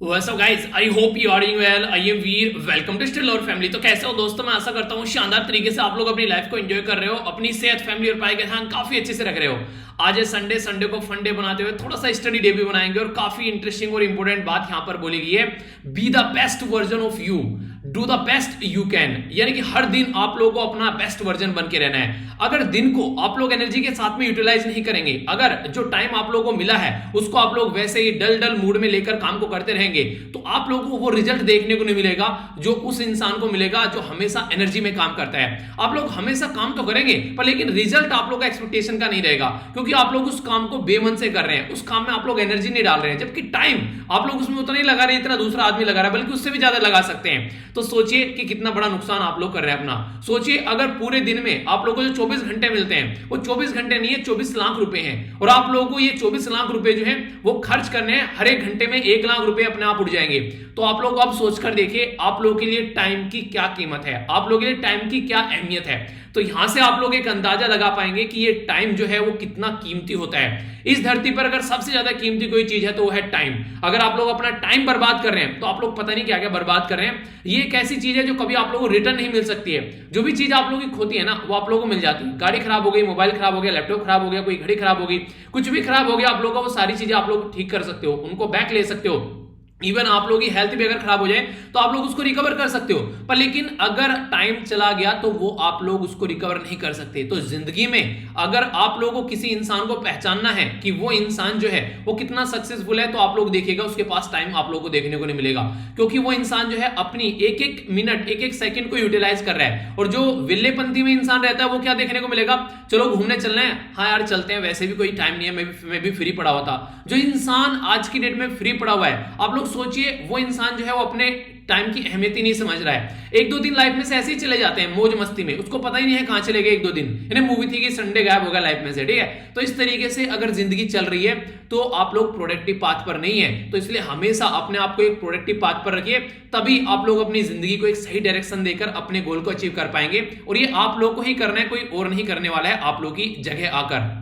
What's up guys? I hope you are doing well. I am Veer. Welcome to still और family. तो कैसे हो दोस्तों? मैं आशा करता हूँ शानदार तरीके से आप लोग अपनी लाइफ को एंजॉय कर रहे हो, अपनी सेहत, फैमिली और पढ़ाई का ध्यान काफी अच्छे से रख रहे हो. आज है संडे. संडे को फन डे बनाते हुए थोड़ा सा स्टडी डे भी बनाएंगे और काफी इंटरेस्टिंग और इंपॉर्टेंट बात यहाँ पर बोली गई है. Be the best version of you, do the best you can. यानी कि हर दिन आप लोगों को अपना बेस्ट वर्जन बन के रहना है. अगर दिन को आप लोग एनर्जी के साथ में यूटिलाइज नहीं करेंगे, अगर जो टाइम आप लोगों को मिला है उसको आप लोग वैसे ही डल डल मूड में लेकर काम को करते रहेंगे, तो आप लोगों को वो रिजल्ट देखने को नहीं मिलेगा जो उस इंसान को मिलेगा जो हमेशा एनर्जी में काम करता है. आप लोग हमेशा काम तो करेंगे पर लेकिन रिजल्ट आप लोग का एक्सपेक्टेशन का नहीं रहेगा, क्योंकि आप लोग उस काम को बेमन से कर रहे हैं, उस काम में आप लोग एनर्जी नहीं डाल रहे हैं. जबकि टाइम आप लोग उसमें उतना नहीं लगा रहे जितना दूसरा आदमी लगा रहा है, बल्कि उससे भी ज्यादा लगा सकते हैं. तो सोचिए कि कितना बड़ा नुकसान आप लोग कर रहे हैं अपना. सोचिए अगर पूरे दिन में आप लोगों को जो 24 घंटे मिलते हैं वो 24 घंटे नहीं है, 24 लाख रुपए हैं, और आप लोगों को ये 24 लाख रुपए जो है वो खर्च करने हैं. हर एक घंटे में 1 लाख रुपए अपने आप उड़ जाएंगे. तो आप लोग अब सोचकर देखिए आप लोगों के लिए टाइम की क्या कीमत है, आप लोगों के लिए टाइम की क्या अहमियत है. तो यहां से आप लोग एक अंदाजा लगा पाएंगे कि ये टाइम जो है वो कितना कीमती होता है. इस धरती पर अगर सबसे ज्यादा कीमती कोई चीज है तो वो है टाइम. अगर आप लोग अपना टाइम बर्बाद कर रहे हैं तो आप लोग पता नहीं क्या क्या बर्बाद कर रहे हैं. ये एक ऐसी चीज है जो कभी आप लोगों को रिटर्न नहीं मिल सकती है. जो भी चीज आप लोगों की खोती है ना वो आप लोगों को मिल जाती है. गाड़ी खराब हो गई, मोबाइल खराब हो गया, लैपटॉप खराब हो गया, कोई घड़ी खराब हो गई, कुछ भी खराब हो गया आप लोगों का, वो सारी चीजें आप लोग ठीक कर सकते हो, उनको बैक ले सकते हो. इवन आप लोगों की हेल्थ भी अगर खराब हो जाए तो आप लोग उसको रिकवर कर सकते हो. पर लेकिन अगर टाइम चला गया तो वो आप लोग उसको रिकवर नहीं कर सकते. तो जिंदगी में अगर आप लोगों को किसी इंसान को पहचानना है कि वो इंसान जो है वो कितना सक्सेसफुल है, तो आप लोग देखिएगा उसके पास टाइम आप लोगों को देखने को नहीं मिलेगा, क्योंकि वो इंसान जो है अपनी एक एक मिनट, एक एक सेकंड को यूटिलाइज कर रहा है. और जो विल्लेपंथी में इंसान रहता है वो क्या देखने को मिलेगा? चलो घूमने चलना है, हाँ यार चलते हैं, वैसे भी कोई टाइम नहीं है, मैं भी फ्री पड़ा हुआ था. जो इंसान आज की डेट में फ्री पड़ा हुआ है, आप लोग सोचिए वो इंसान जो है वो अपने टाइम की अहमियत ही नहीं समझ रहा है. 1-2 दिन लाइफ में से ऐसे ही चले जाते हैं मौज मस्ती में, उसको पता ही नहीं है कहां चले गए 1-2 दिन. यानी मूवी थी कि संडे गायब होगा लाइफ में से, ठीक है. तो इस तरीके से अगर जिंदगी चल रही है तो आप लोग प्रोडक्टिव पाथ पर नहीं है. तो इसलिए हमेशा अपने आप को एक प्रोडक्टिव पाथ पर रखिए, तभी आप लोग अपनी जिंदगी को एक सही डायरेक्शन देकर अपने गोल को अचीव कर पाएंगे. और ये आप लोग को ही करना है, कोई और नहीं करने वाला है आप लोग की जगह आकर.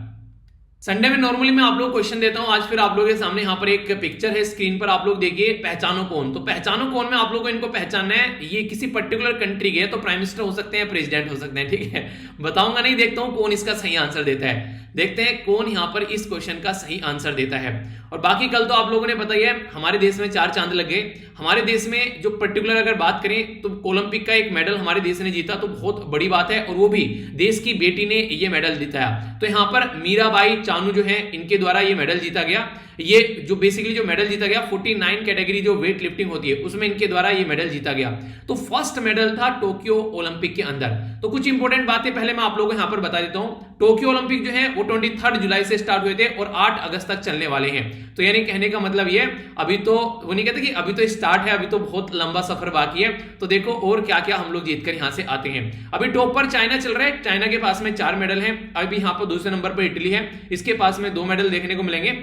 संडे में नॉर्मली मैं आप लोग क्वेश्चन देता हूं. आज फिर आप लोगों के सामने यहाँ पर एक पिक्चर है स्क्रीन पर, आप लोग देखिए पहचानो कौन. तो पहचानो कौन में आप लोगों को इनको पहचानना है. ये किसी पर्टिकुलर कंट्री के, तो प्राइम मिनिस्टर हो सकते हैं, प्रेसिडेंट हो सकते हैं, ठीक है. बताऊंगा नहीं, देखता हूं कौन इसका सही आंसर देता है. देखते हैं कौन यहां पर इस क्वेश्चन का सही आंसर देता है. और बाकी कल तो आप लोगों ने बताया है हमारे देश में 4 चांद लग गए. हमारे देश में जो पर्टिकुलर अगर बात करें तो ओलंपिक का एक मेडल हमारे देश ने जीता, तो बहुत बड़ी बात है, और वो भी देश की बेटी ने ये मेडल जीता. तो यहां पर मीराबाई चानू जो है इनके द्वारा ये मेडल जीता गया. ये जो बेसिकली जो मेडल जीता गया 49 कैटेगरी जो वेट लिफ्टिंग होती है उसमें इनके द्वारा ये मेडल जीता गया. तो फर्स्ट मेडल था टोक्यो ओलंपिक के अंदर. तो कुछ इंपॉर्टेंट बातें पहले मैं आप लोगों को यहां पर बता देता हूं. टोक्यो ओलंपिक जो है वो 23 जुलाई से स्टार्ट हुए थे और 8 अगस्त तक चलने वाले हैं. तो यानी कहने का मतलब ये, अभी तो वो नहीं कहते कि अभी तो स्टार्ट है, अभी तो बहुत लंबा सफर बाकी है. तो देखो और क्या क्या हम लोग जीतकर यहां से आते हैं. अभी टॉप पर चाइना चल रहा है, चाइना के पास में 4 मेडल हैं. अभी यहां पर दूसरे नंबर पर इटली है, इसके पास में 2 मेडल देखने को मिलेंगे.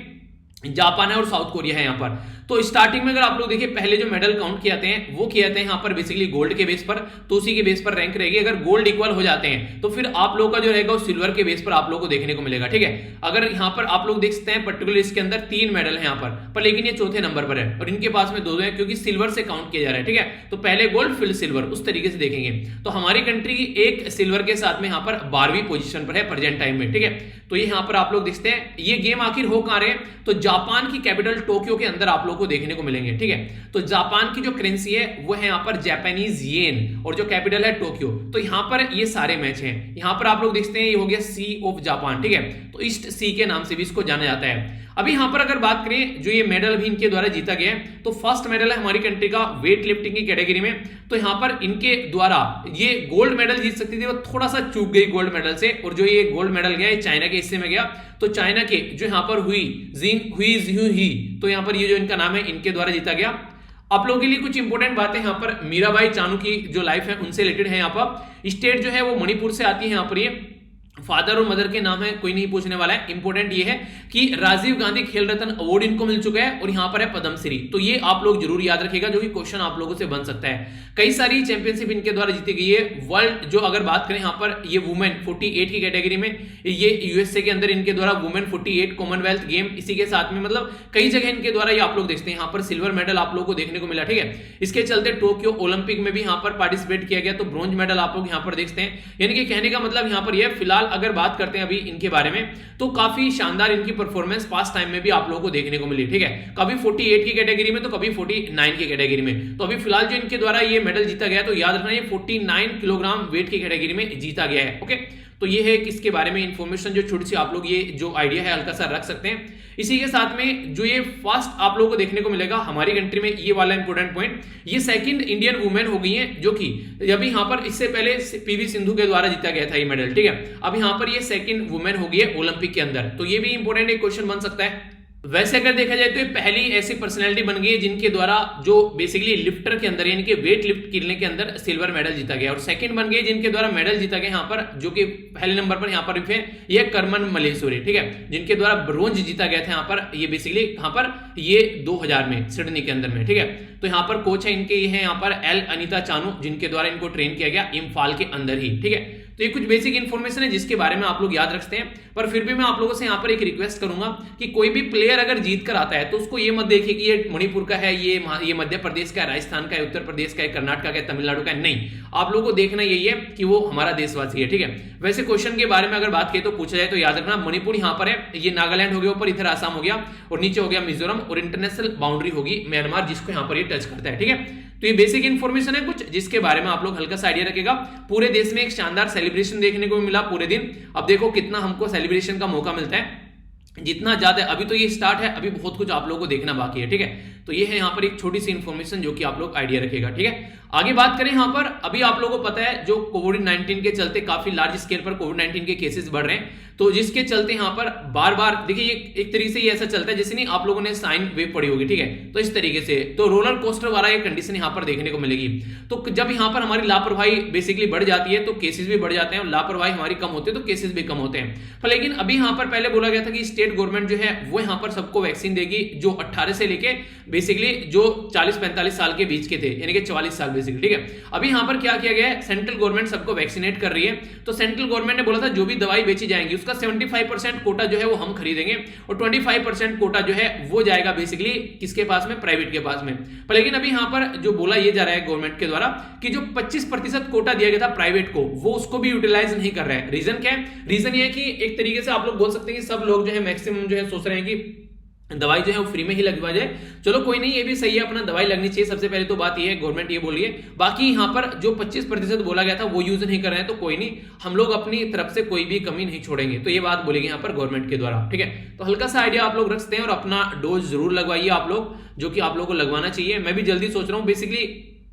जापान है और साउथ कोरिया है यहां पर. तो स्टार्टिंग में अगर आप लोग देखिए पहले जो मेडल काउंट किए जाते हैं वो किए जाते हैं यहां पर बेसिकली गोल्ड के बेस पर, तो उसी के बेस पर रैंक रहेगी. अगर गोल्ड इक्वल हो जाते हैं तो फिर आप लोग का जो रहेगा वो सिल्वर के बेस पर आप लोग को देखने को मिलेगा, ठीक है. अगर यहां पर आप लोग देख सकते हैं पर्टिकुलर इसके अंदर 3 मेडल है यहां पर लेकिन ये चौथे नंबर पर है और इनके पास में 2 है क्योंकि सिल्वर से काउंट किया जा रहा है, ठीक है. तो पहले गोल्ड फिर सिल्वर, उस तरीके से देखेंगे. तो हमारी कंट्री एक सिल्वर के साथ में यहां पर 12वीं पोजीशन पर है प्रेजेंट टाइम में, ठीक है. तो ये यहां पर आप लोग देखते हैं ये गेम आखिर हो कहां रहे हैं, तो जापान की कैपिटल टोक्यो के अंदर आप लोग को देखने को मिलेंगे, ठीक है. तो जापान की जो करेंसी है वो है यहां पर जापानीज येन और जो कैपिटल है टोक्यो. तो यहां पर ये सारे मैच हैं. यहां पर आप लोग देखते हैं ये हो गया सी ऑफ जापान, ठीक है. तो ईस्ट सी के नाम से भी इसको जाना जाता है. अभी यहां पर अगर बात करें जो ये मेडल भी इनके द्वारा जीता गया है, तो फर्स्ट मेडल है हमारी कंट्री का वेट लिफ्टिंग की कैटेगरी में. तो यहां पर इनके द्वारा ये गोल्ड मेडल जीत सकती थी, वो थोड़ा सा चूक गई गोल्ड मेडल से, और जो ये गोल्ड मेडल गया ये चाइना के हिस्से में गया. तो चाइना के जो यहां पर हुई, तो यहां पर ये जो इनका नाम है इनके द्वारा जीता गया. आप लोगों के लिए कुछ इंपॉर्टेंट बातें यहां पर मीराबाई चानू की जो लाइफ है उनसे रिलेटेड है. यहां पर स्टेट जो है वो मणिपुर से आती है. यहां पर ये फादर और मदर के नाम है, कोई नहीं पूछने वाला है। इंपॉर्टेंट ये है कि राजीव गांधी खेल रत्न अवार्ड इनको मिल चुका है और यहां पर है पद्मश्री। तो ये आप लोग जरूर याद रखिएगा, जो कि क्वेश्चन आप लोगों से बन सकता है। कई सारी चैंपियनशिप इनके द्वारा जीती गई है। वर्ल्ड जो अगर बात करें यहां पर ये वुमेन 48 की कैटेगरी में, ये यूएसए के अंदर इनके द्वारा वुमेन 48 कॉमनवेल्थ गेम, इसी के साथ में मतलब कई जगह इनके द्वारा ये आप लोग देखते हैं। यहां पर सिल्वर मेडल आप लोगों को देखने को मिला, ठीक है। इसके चलते टोक्यो ओलंपिक में भी यहां पर पार्टिसिपेट किया गया, तो ब्रॉन्ज मेडल आप लोग यहां पर देखते हैं। यानी कि कहने का मतलब यहां पर ये फिलहाल अगर बात करते हैं अभी इनके बारे में, तो काफी शानदार इनकी परफॉर्मेंस पास्ट टाइम में भी आप लोगों को देखने को मिली, ठीक है। कभी 48 की कैटेगरी में तो कभी 49 की कैटेगरी में। तो अभी फिलहाल जो इनके द्वारा ये मेडल जीता गया, तो याद रखना ये 49 किलोग्राम वेट की कैटेगरी में जीता गया है, ओके। तो ये है किसके बारे में इंफॉर्मेशन, जो छोटी सी आप लोग ये जो आइडिया है हल्का सा रख सकते हैं। इसी के साथ में जो ये फर्स्ट आप लोगों को देखने को मिलेगा हमारी कंट्री में, ये वाला इंपॉर्टेंट पॉइंट, ये सेकंड इंडियन वुमेन हो गई है, जो कि अभी यहां पर इससे पहले पीवी सिंधु के द्वारा जीता गया था ये मेडल, ठीक है। अब यहां पर ये सेकंड वुमेन हो गई है ओलंपिक के अंदर। तो ये भी इंपॉर्टेंट एक क्वेश्चन बन सकता है। वैसे अगर देखा जाए तो ये पहली ऐसी पर्सनैलिटी बन गई है जिनके द्वारा जो बेसिकली लिफ्टर के अंदर यानी कि वेट लिफ्ट करने के अंदर सिल्वर मेडल जीता गया, और सेकंड बन गई जिनके द्वारा मेडल जीता गया यहाँ पर, जो कि पहले नंबर पर यहाँ पर ये करमन मलेश्वरी, ठीक है, जिनके द्वारा ब्रोंज जीता गया था यहाँ पर, ये बेसिकली यहाँ पर ये 2000 में सिडनी के अंदर में, ठीक है। तो यहाँ पर कोच है इनके, ये है यहाँ पर एल अनीता चानू, जिनके द्वारा इनको ट्रेन किया गया इम्फाल के अंदर ही, ठीक है। तो ये कुछ बेसिक इन्फॉर्मेशन है जिसके बारे में आप लोग याद रखते हैं। पर फिर भी मैं आप लोगों से यहाँ पर एक रिक्वेस्ट करूंगा कि कोई भी प्लेयर अगर जीत कर आता है तो उसको ये मत देखिए कि ये मणिपुर का है, ये मध्य प्रदेश का है, राजस्थान का है, उत्तर प्रदेश का है, कर्नाटक का है, तमिलनाडु का है। नहीं, आप लोगों को देखना यही है कि वो हमारा देशवासी है, ठीक है। वैसे क्वेश्चन के बारे में अगर बात की तो पूछा जाए तो याद रखना मणिपुर यहाँ पर है, ये नागालैंड हो गया ऊपर, इधर आसाम हो गया और नीचे हो गया मिजोरम, और इंटरनेशनल बाउंड्री होगी म्यांमार, जिसको यहाँ पर ये टच करता है, ठीक है। तो ये बेसिक इन्फॉर्मेशन है कुछ जिसके बारे में आप लोग हल्का सा आइडिया रखेगा। पूरे देश में एक शानदार सेलिब्रेशन देखने को मिला पूरे दिन। अब देखो कितना हमको सेलिब्रेशन का मौका मिलता है, जितना ज्यादा। अभी तो ये स्टार्ट है, अभी बहुत कुछ आप लोगों को देखना बाकी है, ठीक है। तो ये है यहाँ पर एक छोटी सी इन्फॉर्मेशन जो कि आप लोग आइडिया रखेगा, ठीक है। आगे बात करें यहाँ पर, अभी आप लोगों को पता है जो कोविड-19 के चलते काफी लार्ज स्केल पर कोविड-19 के केसेस बढ़ रहे हैं, तो जिसके चलते यहाँ पर बार बार देखिए ये एक तरीके से ये ऐसा चलता है जैसे नहीं आप लोगों ने साइन वेव पढ़ी होगी, ठीक है। तो इस तरीके से तो रोलर कोस्टर वाला ये कंडीशन यहाँ पर देखने को मिलेगी। तो जब यहाँ पर हमारी लापरवाही बेसिकली बढ़ जाती है तो केसेस भी बढ़ जाते हैं, और लापरवाही हमारी कम होती है तो केसेस भी कम होते हैं। पर लेकिन अभी यहाँ पर पहले बोला गया था कि स्टेट गवर्नमेंट जो है वो यहाँ पर सबको वैक्सीन देगी, जो 18 से लेके बेसिकली जो 40-45 साल के बीच के थे, यानी कि 44 साल बेसिकली, ठीक है। अभी यहाँ पर क्या किया गया है, सेंट्रल गवर्नमेंट सबको वैक्सीनेट कर रही है। तो सेंट्रल गवर्नमेंट ने बोला था जो भी दवाई बेची जाएंगी उसका 75% कोटा जो है वो हम खरीदेंगे, और 25% कोटा जो है वो जाएगा बेसिकली किसके पास में, प्राइवेट के पास में। पर लेकिन अभी यहाँ पर जो बोला ये जा रहा है गवर्नमेंट के द्वारा कि जो 25% कोटा दिया गया था प्राइवेट को, वो उसको भी यूटिलाइज नहीं कर रहा है। रीजन क्या है, रीजन ये है कि एक तरीके से आप लोग बोल सकते हैं कि सब लोग जो है मैक्सिमम जो है सोच रहे हैं कि दवाई जो है वो फ्री में ही लगवा जाए। चलो कोई नहीं, ये भी सही है, अपना दवाई लगनी चाहिए, सबसे पहले तो बात ये है, गवर्नमेंट ये बोली है। बाकी यहाँ पर जो 25% बोला गया था वो यूज नहीं कर रहे हैं, तो कोई नहीं, हम लोग अपनी तरफ से कोई भी कमी नहीं छोड़ेंगे। तो ये बात बोलेगी यहाँ पर गवर्नमेंट के द्वारा, ठीक है। तो हल्का सा आइडिया आप लोग रख सकते हैं, और अपना डोज जरूर लगवाइए आप लोग, जो कि आप लोग को लगवाना चाहिए। मैं भी जल्दी सोच रहा हूँ, बेसिकली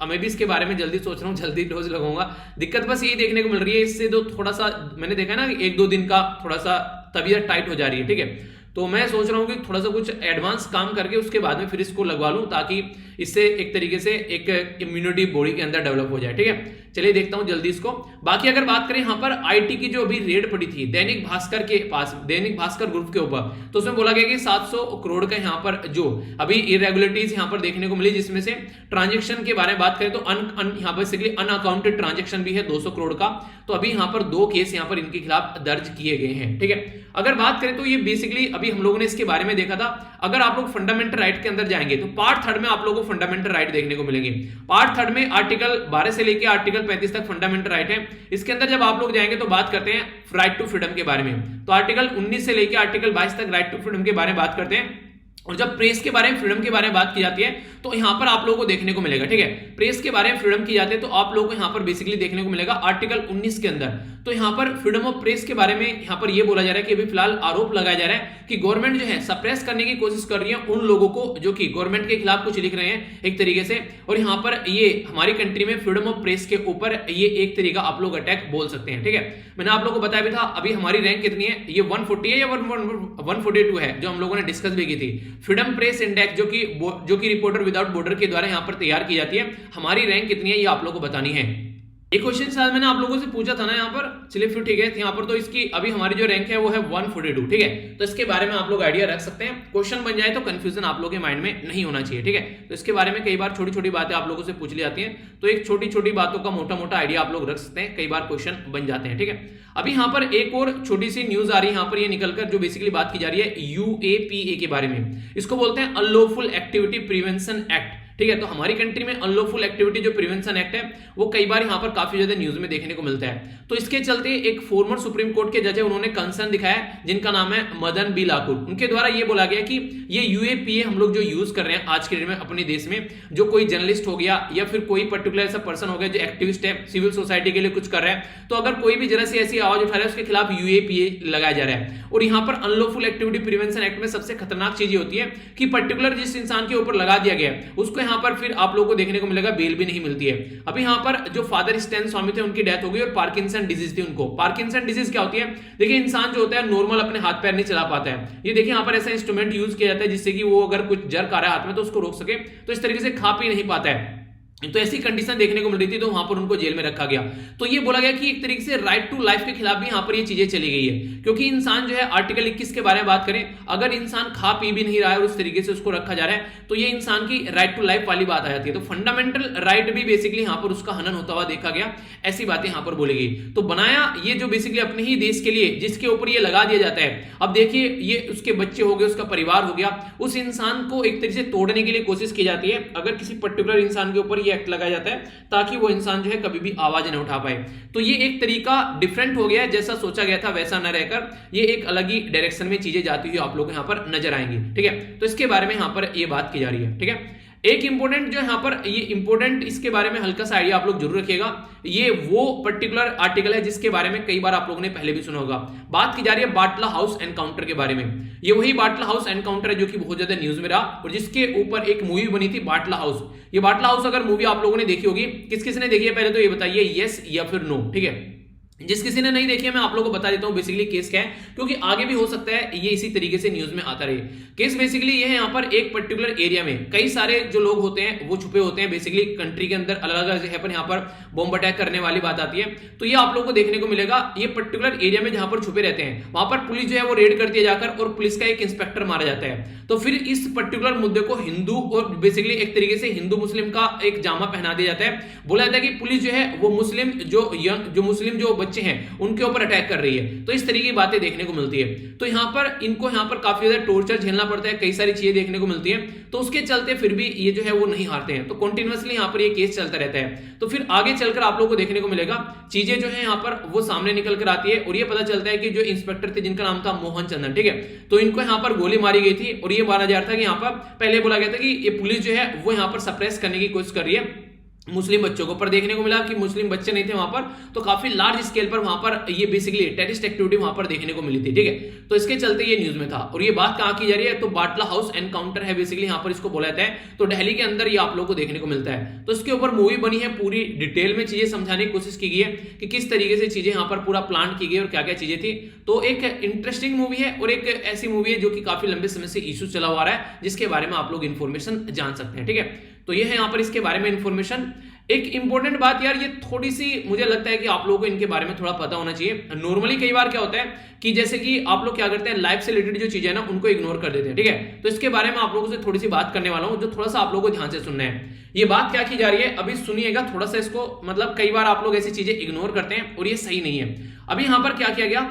मैं भी इसके बारे में जल्दी सोच रहा हूँ, जल्दी डोज लगाऊंगा। दिक्कत बस यही देखने को मिल रही है, इससे तो थोड़ा सा मैंने देखा ना 1-2 दिन का थोड़ा सा तबीयत टाइट हो जा रही है, ठीक है। तो मैं सोच रहा हूँ कि थोड़ा सा कुछ एडवांस काम करके उसके बाद में फिर इसको लगवा लूं, ताकि इससे एक तरीके से एक इम्यूनिटी बॉडी के अंदर डेवलप हो जाए, ठीक है। चलिए देखता हूं जल्दी इसको। बाकी अगर बात करें यहाँ पर आईटी की जो अभी रेड पड़ी थी दैनिक भास्कर के पास, दैनिक भास्कर ग्रुप के ऊपर, तो उसमें बोला गया कि 700 करोड़ का यहाँ पर जो अभी इरेगुलरिटीज यहाँ पर देखने को मिली, जिसमें से ट्रांजेक्शन के बारे में बात करें तो यहाँ पर बेसिकली अनअकाउंटेड ट्रांजेक्शन भी है 200 करोड़ का। तो अभी यहाँ पर 2 केस यहाँ पर इनके खिलाफ दर्ज किए गए हैं, ठीक है। अगर बात करें तो ये बेसिकली अभी हम लोगों ने इसके बारे में देखा था। अगर आप लोग फंडामेंटल राइट के अंदर जाएंगे तो पार्ट 3 में आप लोगों को फंडामेंटल राइट देखने को मिलेंगे। पार्ट 3 में आर्टिकल 12 से लेकर आर्टिकल 35 तक फंडामेंटल राइट है। इसके अंदर जब आप लोग जाएंगे तो बात करते हैं राइट टू फ्रीडम के बारे में। तो आर्टिकल 19 से लेकर आर्टिकल 22 तक राइट टू फ्रीडम के बारे में बात करते हैं। और जब प्रेस के बारे में, फ्रीडम के बारे में बात की जाती है तो यहां पर आप लोगों को देखने को मिलेगा, ठीक है। प्रेस के बारे में फ्रीडम की जाती है तो आप लोगों को यहां पर बेसिकली देखने को मिलेगा आर्टिकल 19 के अंदर। तो यहां पर फ्रीडम ऑफ प्रेस के बारे में यहां पर यह बोला जा रहा है कि अभी फिलहाल आरोप लगाया जा रहा है कि गवर्नमेंट जो है सप्रेस करने की कोशिश कर रही है उन लोगों को जो कि गवर्नमेंट के खिलाफ कुछ लिख रहे हैं एक तरीके से। और यहां पर ये हमारी कंट्री में फ्रीडम ऑफ प्रेस के ऊपर ये एक तरीका आप लोग अटैक बोल सकते हैं, ठीक है। मैंने आप लोगों को बताया भी था अभी हमारी रैंक कितनी है, ये 140 है या 142 है, जो हम लोगों ने डिस्कस भी की थी। फ्रीडम प्रेस इंडेक्स जो कि रिपोर्टर विदाउट बॉर्डर के द्वारा यहां पर तैयार की जाती है, हमारी रैंक कितनी है ये आप लोगों को बतानी है। एक क्वेश्चन शायद मैंने आप लोगों से पूछा था ना यहाँ पर, चलिए फिर ठीक है, यहाँ पर तो इसकी अभी हमारी जो रैंक है वो है 142, ठीक है। तो इसके बारे में आप लोग आइडिया रख सकते हैं, क्वेश्चन बन जाए तो कंफ्यूजन आप लोगों के माइंड में नहीं होना चाहिए, ठीक है। तो इसके बारे में कई बार छोटी छोटी बातें आप लोगों से पूछ ली जाती हैं, तो एक छोटी छोटी बातों का मोटा मोटा आइडिया आप लोग रख सकते हैं, कई बार क्वेश्चन बन जाते हैं, ठीक है। अभी यहाँ पर एक और छोटी सी न्यूज आ रही है यहाँ पर, ये निकलकर जो बेसिकली बात की जा रही है UAPA के बारे में। इसको बोलते हैं अनलॉफुल एक्टिविटी प्रिवेंशन एक्ट, ठीक है। तो हमारी कंट्री में अनलॉफुल एक्टिविटी जो प्रिवेंशन एक्ट है वो कई बार यहाँ पर काफी ज्यादा न्यूज में देखने को मिलता है। तो इसके चलते एक फॉर्मर सुप्रीम कोर्ट के जज है, उन्होंने कंसर्न दिखाया, जिनका नाम है मदन बी लाकुर। उनके द्वारा ये बोला गया कि ये UAPA हम लोग जो यूज कर रहे हैं आज के डेट में अपने देश में, जो कोई जर्नलिस्ट हो गया या फिर कोई पर्टिकुलर ऐसा पर्सन हो गया जो एक्टिविस्ट है, सिविल सोसाइटी के लिए कुछ कर रहा है, तो अगर कोई भी जरा सी ऐसी आवाज उठा रहा है उसके खिलाफ UAPA लगाया जा रहा है। और यहाँ पर अनलॉफुल एक्टिविटी प्रिवेंशन एक्ट में सबसे खतरनाक चीज होती है कि पर्टिकुलर जिस इंसान के ऊपर लगा दिया गया उसको यहाँ पर फिर आप लोगों को देखने को मिलेगा बेल भी नहीं मिलती है। अभी यहाँ पर जो फादर स्टैन स्वामी थे उनकी डेथ हो गई और पार्किंसन डिजीज थी उनको। पार्किंसन डिजीज क्या होती है, देखिए इंसान जो होता है नॉर्मल अपने हाथ पैर नहीं चला पाता है, ये देखिए यहाँ पर ऐसा इंस्ट्रूमेंट यूज किया जाता है जिससे कि वो अगर कुछ जर्क आ रहा है हाथ में तो उसको रोक सके, तो इस तरीके से खा पी नहीं पाता है। तो ऐसी कंडीशन देखने को मिल रही थी, तो वहां पर उनको जेल में रखा गया। तो ये बोला गया कि एक तरीके से राइट टू लाइफ के खिलाफ भी यहां पर ये चीजें चली गई है, क्योंकि इंसान जो है आर्टिकल 21 के बारे में बात करें, अगर इंसान खा पी भी नहीं रहा है और उस तरीके से उसको रखा जा रहा है तो ये इंसान की राइट टू लाइफ वाली बात आ जाती है। तो फंडामेंटल राइट भी बेसिकली यहां पर उसका हनन होता हुआ देखा गया, ऐसी बातें यहां पर बोली गई। तो बनाया ये जो बेसिकली अपने ही देश के लिए जिसके ऊपर ये लगा दिया जाता है, अब देखिए ये उसके बच्चे हो गए, उसका परिवार हो गया, उस इंसान को एक तरीके से तोड़ने के लिए कोशिश की जाती है अगर किसी पर्टिकुलर इंसान के ऊपर ये एक्ट लगाया जाता है, ताकि वो इंसान जो है कभी भी आवाज न उठा पाए। तो ये एक तरीका डिफरेंट हो गया है, जैसा सोचा गया था वैसा न रहकर ये एक अलग ही डायरेक्शन में चीजें जाती हुई आप लोग यहां पर नजर आएंगी, ठीक है। तो इसके बारे में यहां पर ये बात की जा रही है, ठीक है। एक इंपोर्टेंट जो यहां पर ये इंपोर्टेंट, इसके बारे में हल्का सा आइडिया आप लोग जरूर रखिएगा, ये वो पर्टिकुलर आर्टिकल है जिसके बारे में कई बार आप लोगों ने पहले भी सुना होगा। बात की जा रही है बाटला हाउस एनकाउंटर के बारे में। ये वही बाटला हाउस एनकाउंटर है जो कि बहुत ज्यादा न्यूज में रहा और जिसके ऊपर एक मूवी बनी थी बाटला हाउस। ये बाटला हाउस अगर मूवी आप लोगों ने देखी होगी, किस किस ने देखी है पहले तो ये बताइए यस या फिर नो, ठीक है। जिस किसी ने नहीं देखी है मैं आप लोगों को बता देता हूं बेसिकली केस क्या है, क्योंकि आगे भी हो सकता है ये इसी तरीके से न्यूज में आता रहे। केस बेसिकली ये है, यहाँ पर एक पर्टिकुलर एरिया में कई सारे जो लोग होते हैं वो छुपे होते हैं, बेसिकली कंट्री के अंदर अलग अलग जगह पर यहाँ पर बॉम्ब अटैक करने वाली बात आती है। तो ये आप लोगों को देखने को मिलेगा, ये पर्टिकुलर एरिया में जहां पर छुपे रहते हैं वहां पर पुलिस जो है वो रेड करती है जाकर, और पुलिस का एक इंस्पेक्टर मारा जाता है। तो फिर इस पर्टिकुलर मुद्दे को हिंदू और बेसिकली एक तरीके से हिंदू मुस्लिम का एक जामा पहना दिया जाता है। बोला जाता है कि पुलिस जो है वो मुस्लिम जो मुस्लिम जो बच्चे हैं उनके ऊपर अटैक कर रही है। तो इस तरीके की बातें देखने को मिलती है। तो यहाँ पर इनको यहाँ पर काफी ज्यादा टॉर्चर झेलना पड़ता है, कई सारी चीजें देखने को मिलती है। तो उसके चलते फिर भी ये जो है वो नहीं हारते हैं, तो कंटिन्यूअसली यहाँ पर ये केस चलता रहता है। तो फिर आगे चलकर आप लोगों को देखने को मिलेगा चीजें जो है यहाँ पर वो सामने निकल कर आती है, और ये पता चलता है कि जो इंस्पेक्टर थे जिनका नाम था मोहन चंदन, ठीक है, तो इनको यहाँ पर गोली मारी गई थी। और ये माना जा रहा था कि यहाँ पर पहले बोला गया था कि ये पुलिस जो है वो यहाँ पर सप्रेस करने की कोशिश कर रही है मुस्लिम बच्चों को, पर देखने को मिला कि मुस्लिम बच्चे नहीं थे वहां पर, तो काफी लार्ज स्केल पर वहां पर ये बेसिकली टेररिस्ट एक्टिविटी वहां पर देखने को मिली थी, ठीक है। तो इसके चलते ये न्यूज में था। और ये बात कहां की जा रही है, तो बाटला हाउस एनकाउंटर है बेसिकली यहाँ पर इसको बोला जाता है। तो दिल्ली के अंदर ये आप लोगों को देखने को मिलता है। तो इसके ऊपर मूवी बनी है, पूरी डिटेल में चीजें समझाने की कोशिश की गई है कि किस तरीके से चीजें यहाँ पर पूरा प्लान की गई और क्या क्या चीजें थी। तो एक इंटरेस्टिंग मूवी है और एक ऐसी मूवी है जो कि काफी लंबे समय से इशू चला हुआ रहा है, जिसके बारे में आप लोग इन्फॉर्मेशन जान सकते हैं, ठीक है। तो ये है यहाँ पर इसके बारे में इन्फॉर्मेशन। एक इंपॉर्टेंट बात यार, ये थोड़ी सी मुझे लगता है कि आप लोगों को इनके बारे में थोड़ा पता होना चाहिए। नॉर्मली कई बार क्या होता है कि जैसे कि आप लोग क्या करते हैं, लाइफ से रिलेटेड जो चीजें है ना उनको इग्नोर कर देते हैं, ठीक है। तो इसके बारे में आप लोगों से थोड़ी सी बात करने वाला हूं, जो थोड़ा सा आप लोगों को ध्यान से सुनना है। ये बात क्या की जा रही है अभी सुनिएगा थोड़ा सा इसको, मतलब कई बार आप लोग ऐसी चीजें इग्नोर करते हैं और ये सही नहीं है। अभी यहां पर क्या किया गया,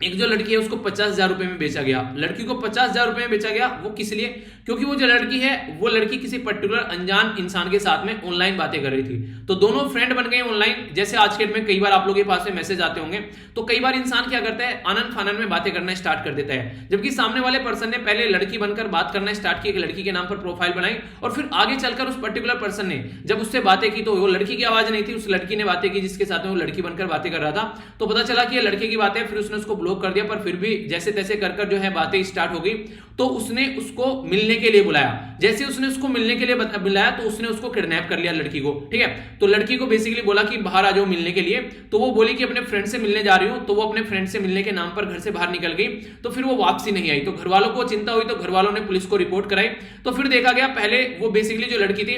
एक जो लड़की है उसको 50,000 रुपए में बेचा गया। लड़की को 50,000 रुपए में बेचा गया, वो किस लिए, क्योंकि वो जो लड़की है वो लड़की किसी पर्टिकुलर अनजान इंसान के साथ में ऑनलाइन बातें कर रही थी। तो दोनों फ्रेंड बन गए ऑनलाइन। जैसे आज के डेट में कई बार आप लोगों के पास में मैसेज आते होंगे, तो कई बार इंसान क्या करता है, आनन फानन में बातें करना स्टार्ट कर देता है, जबकि सामने वाले पर्सन ने पहले लड़की बनकर बात करना स्टार्ट की, एक लड़की के नाम पर प्रोफाइल बनाई, और फिर आगे चलकर उस पर्टिकुलर पर्सन ने जब उससे बातें की तो वो लड़की की आवाज नहीं थी, उस लड़की ने बातें की जिसके साथ में वो लड़की बनकर बातें कर रहा था। तो पता चला कि ये लड़के की बातें, फिर उसने उसको ब्लॉक कर दिया, पर फिर भी जैसे तैसे कर जो है बातें स्टार्ट हो गई। तो उसने उसको मिलने के लिए बुलाया। जैसे उसने उसको मिलने के लिए बुलाया तो उसने उसको किडनैप कर लिया लड़की को, ठीक है। तो लड़की को बेसिकली बोला कि बाहर आ जाओ मिलने के लिए, तो वो बोली कि अपने फ्रेंड से मिलने जा रही हूं। तो वो अपने फ्रेंड से मिलने के नाम पर घर से बाहर निकल गई। तो फिर वो वापसी नहीं आई। तो घर वालों को चिंता हुई, तो घर वालों ने पुलिस को रिपोर्ट कराई। तो फिर देखा गया पहले वो बेसिकली जो लड़की थी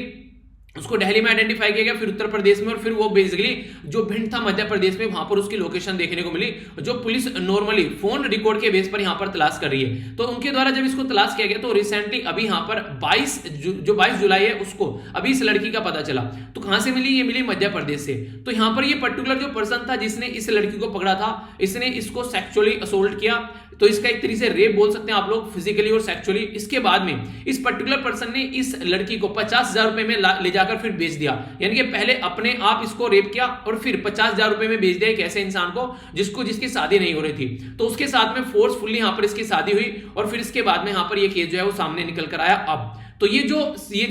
उसको दिल्ली में आइडेंटिफाई किया गया, फिर उत्तर प्रदेश में, और फिर वो बेसिकली जो भिंड था मध्य प्रदेश में, वहां पर उसकी लोकेशन देखने को मिली, जो पुलिस नॉर्मली फोन रिकॉर्ड के बेस पर यहां पर तलाश कर रही है। तो उनके द्वारा जब इसको तलाश किया गया तो रिसेंटली अभी यहां पर 22 जुलाई है, उसको अभी इस लड़की का पता चला। तो कहां से मिली? ये मिली मध्य प्रदेश से। तो यहां पर ये पर्टिकुलर जो पर्सन था जिसने इस लड़की को पकड़ा था, इसने इसको सेक्सुअली असोल्ट किया, तो इसका एक तरीके से रेप बोल सकते हैं आप लोग, फिजिकली और सेक्सुअली। इसके बाद में इस पर्टिकुलर पर्सन ने इस लड़की को 50,000 रुपए में ले जाकर फिर बेच दिया, यानी कि पहले अपने आप इसको रेप किया और फिर 50,000 रुपए में बेच दिया एक ऐसे इंसान को जिसकी शादी नहीं हो रही थी। तो उसके साथ में फोर्सफुली यहां पर इसकी शादी हुई और फिर इसके बाद में यहां पर यह केस जो है वो सामने निकल कर आया। अब तो ये जो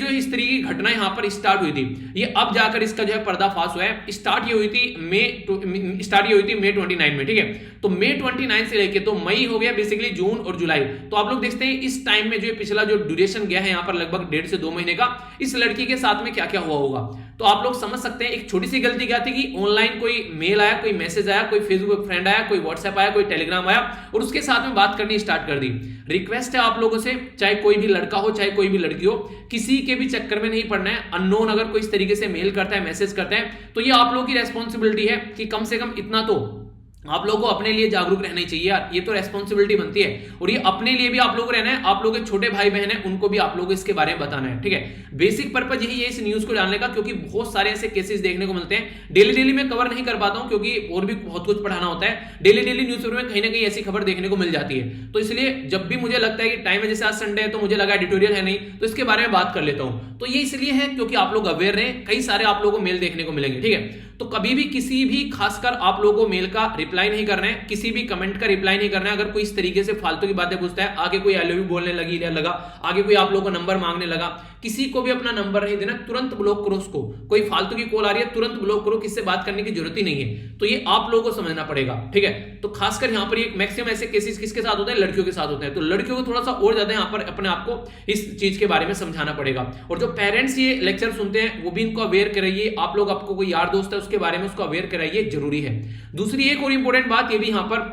इस तरीके की घटना यहां पर स्टार्ट हुई थी, ये अब जाकर इसका जो है पर्दाफाश हुआ है। स्टार्ट ये हुई थी मई 29 में, ठीक है। तो मई 29 से लेके तो मई हो गया बेसिकली, जून और जुलाई। तो आप लोग देखते हैं इस टाइम में जो पिछला जो ड्यूरेशन गया है यहां पर लगभग 1.5 से 2 महीने का, इस लड़की के साथ में क्या क्या हुआ होगा। तो आप लोग समझ सकते हैं एक छोटी सी गलती क्या थी कि ऑनलाइन कोई मेल आया, कोई मैसेज आया, कोई फेसबुक फ्रेंड आया, कोई व्हाट्सएप आया, कोई टेलीग्राम आया और उसके साथ में बात करनी स्टार्ट कर दी। रिक्वेस्ट है आप लोगों से, चाहे कोई भी लड़का हो चाहे कोई भी लड़की हो, किसी के भी चक्कर में नहीं पड़ना है। अननोन अगर कोई इस तरीके से मेल करता है, मैसेज करता है, तो ये आप लोगों की रेस्पॉन्सिबिलिटी है कि कम से कम इतना तो आप लोगों को अपने लिए जागरूक रहना ही चाहिए यार, ये तो रेस्पॉन्सिबिलिटी बनती है। और ये अपने लिए भी आप लोगों को रहना है, आप लोगों के छोटे भाई बहन है उनको भी आप लोगों को इसके बारे में बताना है, ठीक है। बेसिक पर्पज यही है इस न्यूज को जानने का, क्योंकि बहुत सारे ऐसे केसेस देखने को मिलते हैं। डेली मैं कवर नहीं कर पाता हूं क्योंकि और भी बहुत कुछ पढ़ाना होता है। डेली न्यूज़पेपर में कहीं ना कहीं ऐसी खबर देखने को मिल जाती है। तो इसलिए जब भी मुझे लगता है कि टाइम है, जैसे आज संडे है तो मुझे लगा एडिटोरियल है नहीं, तो इसके बारे में बात कर लेता हूं। तो ये इसलिए है क्योंकि आप लोग अवेयर रहे, कई सारे आप लोगों को मेल देखने को मिलेंगे, ठीक है। तो कभी भी किसी भी, खासकर आप लोगों को मेल का रिप्लाई नहीं करना है, किसी भी कमेंट का रिप्लाई नहीं करना है। अगर कोई इस तरीके से फालतू की बातें पूछता है, आगे कोई आई लव यू बोलने लगा, आगे कोई आप लोगों को नंबर मांगने लगा, किसी को भी अपना नंबर नहीं देना, तुरंत ब्लॉक करो उसको। कोई फालतू की कॉल आ रही है तुरंत ब्लॉक करो, किससे बात करने की जरूरत ही नहीं है। तो ये आप लोगों को समझना पड़ेगा, ठीक है। तो खासकर यहां पर मैक्सिमम ऐसे केसेस किसके साथ होते हैं? लड़कियों के साथ होते हैं। तो लड़कियों को थोड़ा सा और ज्यादा यहां पर अपने आप को इस चीज के बारे में समझाना पड़ेगा। और जो पेरेंट्स ये लेक्चर सुनते हैं वो भी इनको अवेयर कराइए। आप लोग, आपको कोई यार दोस्त है उसके बारे में उसको अवेयर कराइए, जरूरी है। दूसरी एक और इंपॉर्टेंट बात ये भी यहां पर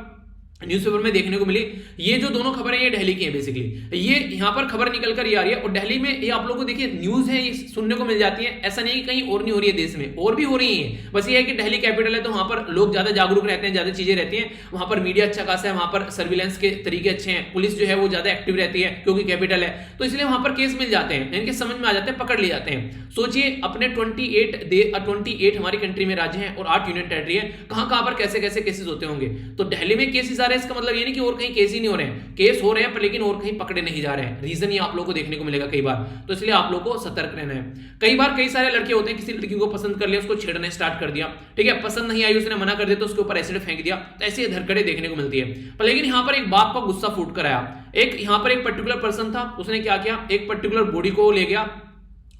न्यूज़पेपर में देखने को मिली, ये जो दोनों खबरें ये दिल्ली की हैं बेसिकली। ये यहां पर खबर निकल कर ये आ रही है और दिल्ली में ये आप लोगों को देखिए न्यूज है, ये सुनने को मिल जाती है। ऐसा नहीं कि कहीं और नहीं हो रही है, देश में और भी हो रही है। बस ये है कि दिल्ली कैपिटल है तो वहां पर लोग ज्यादा जागरूक रहते हैं, ज्यादा चीजें रहती हैं, वहां पर मीडिया अच्छा खासा है, वहां पर सर्विलेंस के तरीके अच्छे हैं, पुलिस जो है वो ज्यादा एक्टिव रहती है क्योंकि कैपिटल है। तो इसलिए वहां पर केस मिल जाते हैं, इनके समझ में आ जाते हैं, पकड़ लिए जाते हैं। सोचिए अपने 28 हमारी कंट्री में राज्य हैं और 8 यूनियन टेरिटरी है, कहां पर कैसे कैसे केसेस होते होंगे। तो दिल्ली में केसेस आ रहे हैं, इसका मतलब ये नहीं कि और कहीं केस ही नहीं हो रहे हैं, केस हो रहे हैं पर लेकिन और कहीं पकड़े नहीं जा रहे हैं। रीजन ये आप लोगों को देखने को मिलेगा कई बार। तो इसलिए आप लोगों को सतर्क रहना है। कई बार कई सारे लड़के होते हैं, किसी लड़की को पसंद कर लिया, उसको छेड़ने स्टार्ट कर दिया, ठीक है, पसंद नहीं आई, उसने मना कर दिया तो उसके ऊपर एसिड फेंक दिया। तो ऐसी धरकड़े देखने को मिलती है। पर लेकिन यहां पर एक बाप का गुस्सा फूट कर आया। एक यहां पर एक पर्टिकुलर पर्सन था, उसने क्या किया, एक पर्टिकुलर बॉडी को ले गया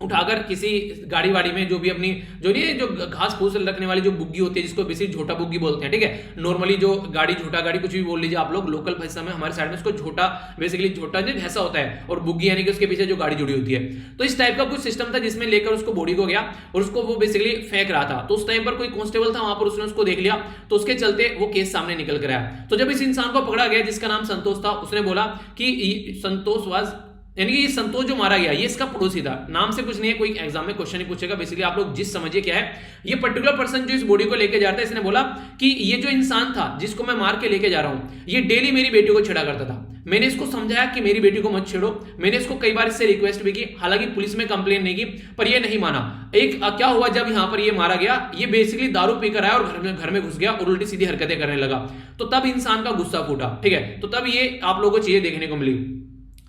उठाकर किसी गाड़ी वाड़ी में, जो भी अपनी जो नहीं जो घास फूस रखने वाली जो बुग्गी होती है, जिसको बेसिक झोटा बुग्गी बोलते हैं, ठीक है। नॉर्मली जो गाड़ी, झोटा गाड़ी कुछ भी बोल लीजिए आप लोग, लोकल भाषा में हमारे साइड में उसको झोटा, बेसिकली झोटा जो भैंसा होता है, और बुग्गी यानी कि उसके पीछे जो गाड़ी जुड़ी होती है। तो इस टाइप का कुछ सिस्टम था जिसमें लेकर उसको बॉडी को गया और उसको वो बेसिकली फेंक रहा था। तो उस टाइम पर कोई कांस्टेबल था वहां पर, उसने उसको देख लिया, तो उसके चलते वो केस सामने निकल कर आया। तो जब इस इंसान को पकड़ा गया जिसका नाम संतोष था, उसने बोला कि संतोष वाज, यानी कि ये संतोष जो मारा गया ये इसका पड़ोसी था। नाम से कुछ नहीं है, कोई एग्जाम में क्वेश्चन नहीं पूछेगा, बेसिकली आप लोग जिस समझिए क्या है। ये पर्टिकुलर पर्सन जो इस बॉडी को लेके जाता है, इसने बोला कि ये जो इंसान था जिसको मैं मार के लेके जा रहा हूं, ये डेली मेरी बेटी को छेड़ा करता था। मैंने इसको समझाया कि मेरी बेटी को मत छेड़ो, मैंने इसको कई बार इससे रिक्वेस्ट भी की, हालांकि पुलिस में कंप्लेन नहीं की, पर ये नहीं माना। एक क्या हुआ, जब यहां पर ये मारा गया, ये बेसिकली दारू पीकर आया और घर में घुस गया और उल्टी सीधी हरकतें करने लगा। तो तब इंसान का गुस्सा फूटा, ठीक है। तो तब ये आप लोगों को चीजें देखने को मिली।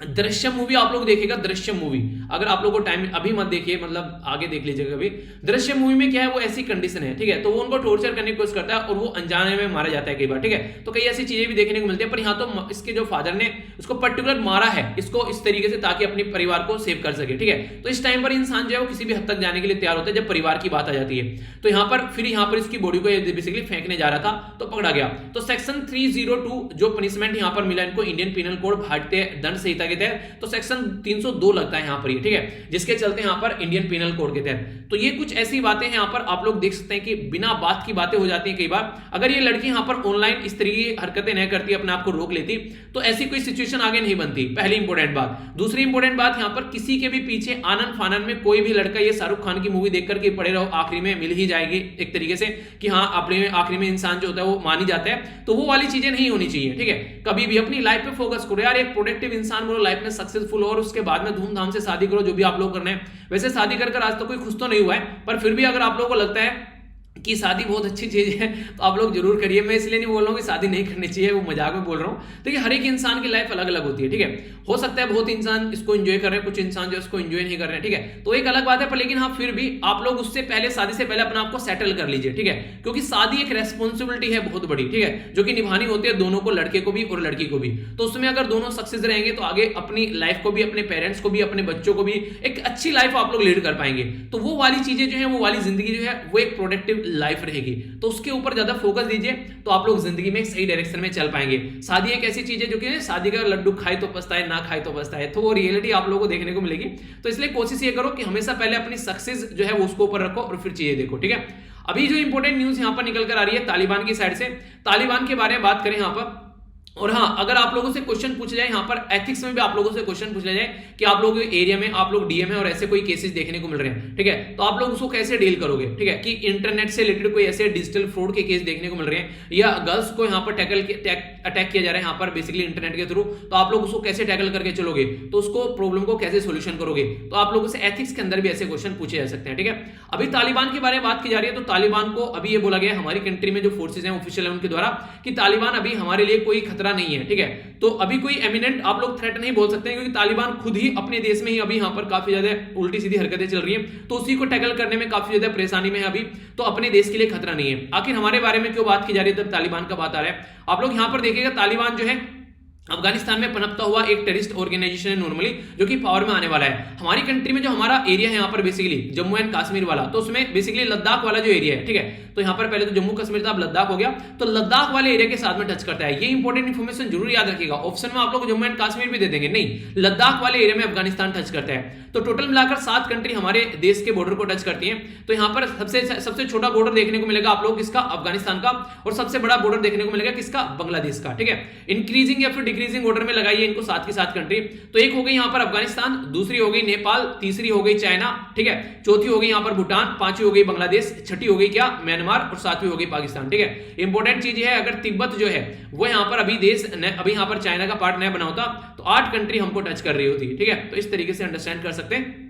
दृश्यम मूवी आप लोग देखिएगा, दृश्यम मूवी अगर आप लोगों को टाइम, अभी मत देखिए, मतलब आगे देख लीजिएगा कभी। दृश्यम मूवी में क्या है, वो ऐसी कंडीशन है, ठीक है। तो वो उनको टॉर्चर करने की कोशिश करता है और वो अनजाने में मारा जाता है कई बार, ठीक है। तो कई ऐसी चीजें भी देखने को मिलती है। पर यहाँ तो इसके जो फादर ने उसको पर्टिकुलर मारा है, इसको इस तरीके से ताकि अपने परिवार को सेव कर सके, ठीक है। तो इस टाइम पर इंसान जो है वो किसी भी हद तक जाने के लिए तैयार होता है जब परिवार की बात आ जाती है। तो यहाँ पर इसकी बॉडी को बेसिकली फेंकने जा रहा था तो पकड़ा गया। तो सेक्शन 302 जो पनिशमेंट यहाँ पर मिला इनको, इंडियन पिनल कोड भारतीय दंड संहिता के तहत, तो सेक्शन 302 लगता है यहाँ पर, ठीक है, जिसके चलते यहाँ पर इंडियन पिनल कोड के तहत। तो ये कुछ ऐसी बातें हैं यहाँ पर आप लोग देख सकते हैं कि बिना बात की बातें हो जाती है कई बार। अगर ये लड़की यहाँ पर ऑनलाइन इस तरह की हरकतें नहीं करती, अपने आप को रोक लेती, तो ऐसी कोई सिचुएशन आगे नहीं बनती, पहली इंपॉर्टेंट बात। दूसरी इंपॉर्टेंट बात, यहाँ पर किसी के भी पीछे आनन फानन में कोई भी लड़का ये शाहरुख खान की मूवी देख करके पड़े रहो, आखिरी में मिल ही जाएगी एक तरीके से कि हाँ अपने आखिरी में इंसान जो होता है वो मान ही जाता है, तो वो वाली चीजें नहीं होनी चाहिए, ठीक है। कभी भी अपनी लाइफ पे फोकस करो यार, एक प्रोडक्टिव इंसान बनो, लाइफ में सक्सेसफुल हो, और उसके बाद में धूमधाम से शादी करो, जो भी आप लोग करना है। वैसे शादी कर आज तो कोई खुश तो नहीं हुआ है, पर फिर भी अगर आप लोगों को लगता है कि शादी बहुत अच्छी चीज है तो आप लोग जरूर करिए। मैं इसलिए नहीं बोल रहा हूँ कि शादी नहीं करनी चाहिए, वो मजाक में बोल रहा हूँ। देखिए हर एक इंसान की लाइफ अलग अलग होती है, ठीक है। हो सकता है बहुत इंसान इसको एंजॉय कर रहे हैं, कुछ इंसान जो इसको एंजॉय नहीं कर रहे हैं, ठीक है, तो एक अलग बात है। पर लेकिन हाँ फिर भी आप लोग उससे पहले, शादी से पहले अपने आप को सेटल कर लीजिए, ठीक है, क्योंकि शादी एक रेस्पॉन्सिबिलिटी है बहुत बड़ी, ठीक है, जो कि निभानी होती है दोनों को, लड़के को भी और लड़की को भी। तो उसमें अगर दोनों सक्सेस रहेंगे तो आगे अपनी लाइफ को भी, अपने पेरेंट्स को भी, अपने बच्चों को भी एक अच्छी लाइफ आप लोग लीड कर पाएंगे। तो वो वाली चीजें जो है, वो वाली जिंदगी जो है वो एक प्रोडक्टिव लाइफ रहेगी, तो उसके ऊपर ज्यादा फोकस दीजिए, तो आप लोग जिंदगी में एक सही डायरेक्शन में चल पाएंगे। शादी एक ऐसी चीज है जो कि शादी का लड्डू खाए तो पछताए, ना खाए तो पछताए, तो वो रियलिटी आप लोगों को देखने को मिलेगी। तो इसलिए कोशिश ये करो कि हमेशा पहले अपनी सक्सेस जो है वो उसको ऊपर रखो और फिर चीजें देखो, ठीक है। अभी जो इंपॉर्टेंट न्यूज यहां पर निकल कर आ रही है तालिबान की साइड से, तालिबान के बारे में बात करें यहां पर। और हाँ, अगर आप लोगों से क्वेश्चन पूछा जाए, यहाँ पर एथिक्स में भी आप लोगों से क्वेश्चन पूछा जाए कि आप लोगों के एरिया में आप लोग डीएम है और ऐसे कोई केसेस देखने को मिल रहे हैं, ठीक है, तो आप लोग उसको कैसे डील करोगे, ठीक है, कि इंटरनेट से रिलेटेड कोई ऐसे डिजिटल फ्रॉड के केस देखने को मिल रहे हैं, या गर्ल्स को यहाँ पर अटैक किया जा रहा है यहाँ पर बेसिकली इंटरनेट के थ्रू, तो आप लोग उसको कैसे टैकल करके चलोगे, तो उसको प्रॉब्लम को कैसे सोल्यूशन करोगे। तो आप लोगों से एथिक्स के अंदर भी ऐसे क्वेश्चन पूछे जा सकते हैं, ठीक है। अभी तालिबान के बारे में बात की जा रही है, तो तालिबान को अभी ये बोला गया हमारी कंट्री में जो फोर्सेज हैं ऑफिशियल है उनके द्वारा कि तालिबान अभी हमारे लिए कोई खतरा नहीं है, ठीक है। तो अभी कोई एमिनेंट आप लोग थ्रेट नहीं बोल सकते हैं, क्योंकि तालिबान खुद ही अपने देश में ही अभी यहाँ पर काफी ज्यादा उल्टी सीधी हरकतें चल रही हैं, तो उसी को टैकल करने में काफी ज्यादा परेशानी में है अभी, तो अपने देश के लिए खतरा नहीं है। आखिर हमारे बारे में क्यों बात की जा रही है, तब तालिबान का बात आ रहा है। आप लोग यहाँ पर देखिएगा, तालिबान जो है अफगानिस्तान में पनपता हुआ एक टेररिस्ट ऑर्गेनाइजेशन है नॉर्मली, जो कि पावर में आने वाला है। हमारी कंट्री में जो हमारा एरिया है यहाँ पर बेसिकली जम्मू एंड कश्मीर वाला, तो उसमें बेसिकली लद्दाख वाला जो एरिया है, ठीक है, तो यहाँ पर पहले तो जम्मू कश्मीर था, अब लद्दाख हो गया, तो लद्दाख वाले एरिया के साथ में टच करता है। ये इंपॉर्टेंट इन्फॉर्मेशन जरूर याद रखिएगा, ऑप्शन में आप लोग जम्मू एंड कश्मीर भी दे देंगे, नहीं, लद्दाख वाले एरिया में अफगानिस्तान टच करता है। तो टोटल मिलाकर 7 कंट्री हमारे देश के बॉर्डर को टच करती हैं। तो यहाँ पर सबसे छोटा बॉर्डर देखने को मिलेगा आप लोग किसका, अफगानिस्तान का, और सबसे बड़ा बॉर्डर देखने को मिलेगा किसका, बांग्लादेश का, ठीक है। इंक्रीजिंग या फिर डिक्रीजिंग ऑर्डर में लगाइए इनको 7 की 7 कंट्री। तो एक हो गई यहाँ पर अफगानिस्तान, दूसरी हो गई नेपाल, तीसरी हो गई चाइना, ठीक है, चौथी हो गई यहाँ पर भूटान, पांचवी हो गई बांग्लादेश, छठी हो गई क्या, म्यांमार, और सातवीं हो गई पाकिस्तान, ठीक है। इंपॉर्टेंट चीज है, अगर तिब्बत जो है वो यहाँ पर अभी यहाँ पर चाइना का पार्ट नया बना होता तो 8 कंट्री हमको टच कर रही होती, ठीक है। तो इस तरीके से अंडरस्टैंड कर सकते हैं।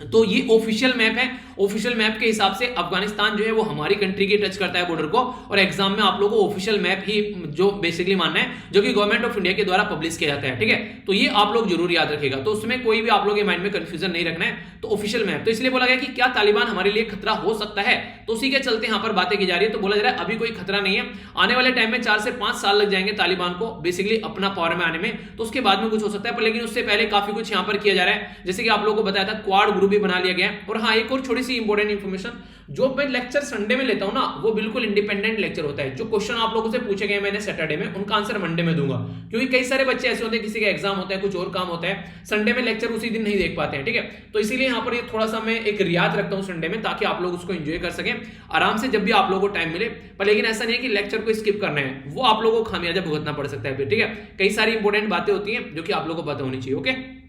तो ये ऑफिशियल मैप है, ऑफिशियल मैप के हिसाब से अफगानिस्तान जो है वो हमारी कंट्री के टच करता है बॉर्डर को, और एग्जाम में आप लोगों को ऑफिशियल मैप ही जो बेसिकली मानना है, जो कि गवर्नमेंट ऑफ इंडिया के द्वारा पब्लिश किया जाता है, ठीक है। तो ये आप लोग जरूर याद रखिएगा, तो उसमें कोई भी आप लोग के माइंड में कंफ्यूजन नहीं रखना है। तो ऑफिशियल मैप, तो इसलिए बोला गया कि क्या तालिबान हमारे लिए खतरा हो सकता है, तो उसी के चलते यहाँ पर बातें की जा रही है। तो बोला जा रहा है अभी कोई खतरा नहीं है, आने वाले टाइम में 4 से 5 साल लग जाएंगे तालिबान को बेसिकली अपना पावर में आने में, तो उसके बाद में कुछ हो सकता है। पर लेकिन उससे पहले काफी कुछ यहाँ पर किया जा रहा है, जैसे कि आप लोगों को बताया था क्वाड ग्रुप भी बना लिया गया है। और हाँ, एक और छोटी सी इंपॉर्टेंट इंफॉर्मेशन, जो मैं लेक्चर संडे में लेता हूं ना, वो बिल्कुल इंडिपेंडेंट लेक्चर होता है। जो क्वेश्चन आप लोगों से पूछे गए मैंने सैटरडे में, उनका आंसर मंडे में दूंगा, क्योंकि कई सारे बच्चे ऐसे होते हैं, किसी का एग्जाम होता है, कुछ और काम होता है, संडे में लेक्चर उसी दिन नहीं देख पाते हैं, ठीक है। तो इसीलिए यहाँ पर ये थोड़ा सा मैं एक रियायत रखता हूँ संडे में, ताकि आप लोग उसको एंजॉय कर सकें आराम से जब भी आप लोगों को टाइम मिले। पर लेकिन ऐसा नहीं है कि लेक्चर को स्किप करना है, वो आप लोगों को खामियाजा भुगतना पड़ सकता है, ठीक है। कई सारी इंपॉर्टेंट बातें होती हैं जो कि आप लोगों को पता होनी चाहिए, ओके।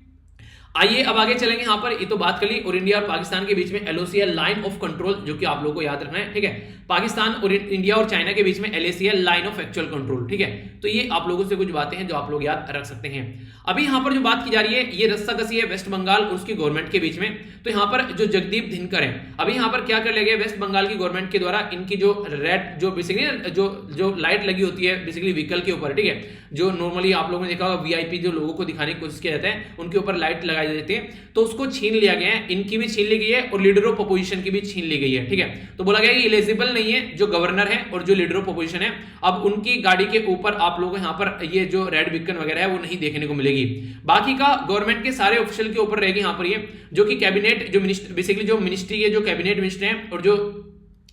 आइए अब आगे चलेंगे। यहाँ पर ये तो बात कर ली, और इंडिया और पाकिस्तान के बीच में LOC है, लाइन ऑफ कंट्रोल, जो कि आप लोगों को याद रखना है, ठीक है। पाकिस्तान और इंडिया और चाइना के बीच में LAC है, लाइन ऑफ एक्चुअल कंट्रोल, ठीक है। तो ये आप लोगों से कुछ बातें हैं जो आप लोग याद रख सकते हैं। अभी यहाँ पर जो बात की जा रही है, ये रस्साकसी है वेस्ट बंगाल और उसकी गवर्नमेंट के बीच में। तो यहाँ पर जो जगदीप धनखड़ है, अभी यहाँ पर क्या कर लिया गया, वेस्ट बंगाल की गवर्नमेंट के द्वारा इनकी जो रेड, जो बेसिकली जो लाइट लगी होती है बेसिकली व्हीकल के ऊपर, ठीक है, जो नॉर्मली आप लोगों ने देखा होगा VIP जो लोगों को दिखाने की कोशिश किया जाता है, उनके ऊपर लाइट लगाई जाती है, तो उसको छीन लिया गया है, इनकी भी छीन ली गई है और लीडर ऑफ अपोजिशन की भी छीन ली गई है, ठीक है। तो बोला गया कि एलिजिबल नहीं है जो गवर्नर है और जो लीडर ऑफ अपोजिशन है, अब उनकी गाड़ी के ऊपर आप लोगों को यहाँ पर ये जो रेड बीकन वगैरह है वो नहीं देखने को मिलेगी। बाकी का गवर्नमेंट के सारे ऑफिशियल के ऊपर रहेगी यहाँ पर ये, जो कि कैबिनेट जो मिनिस्टर बेसिकली जो मिनिस्ट्री है, जो कैबिनेट मिनिस्टर है और जो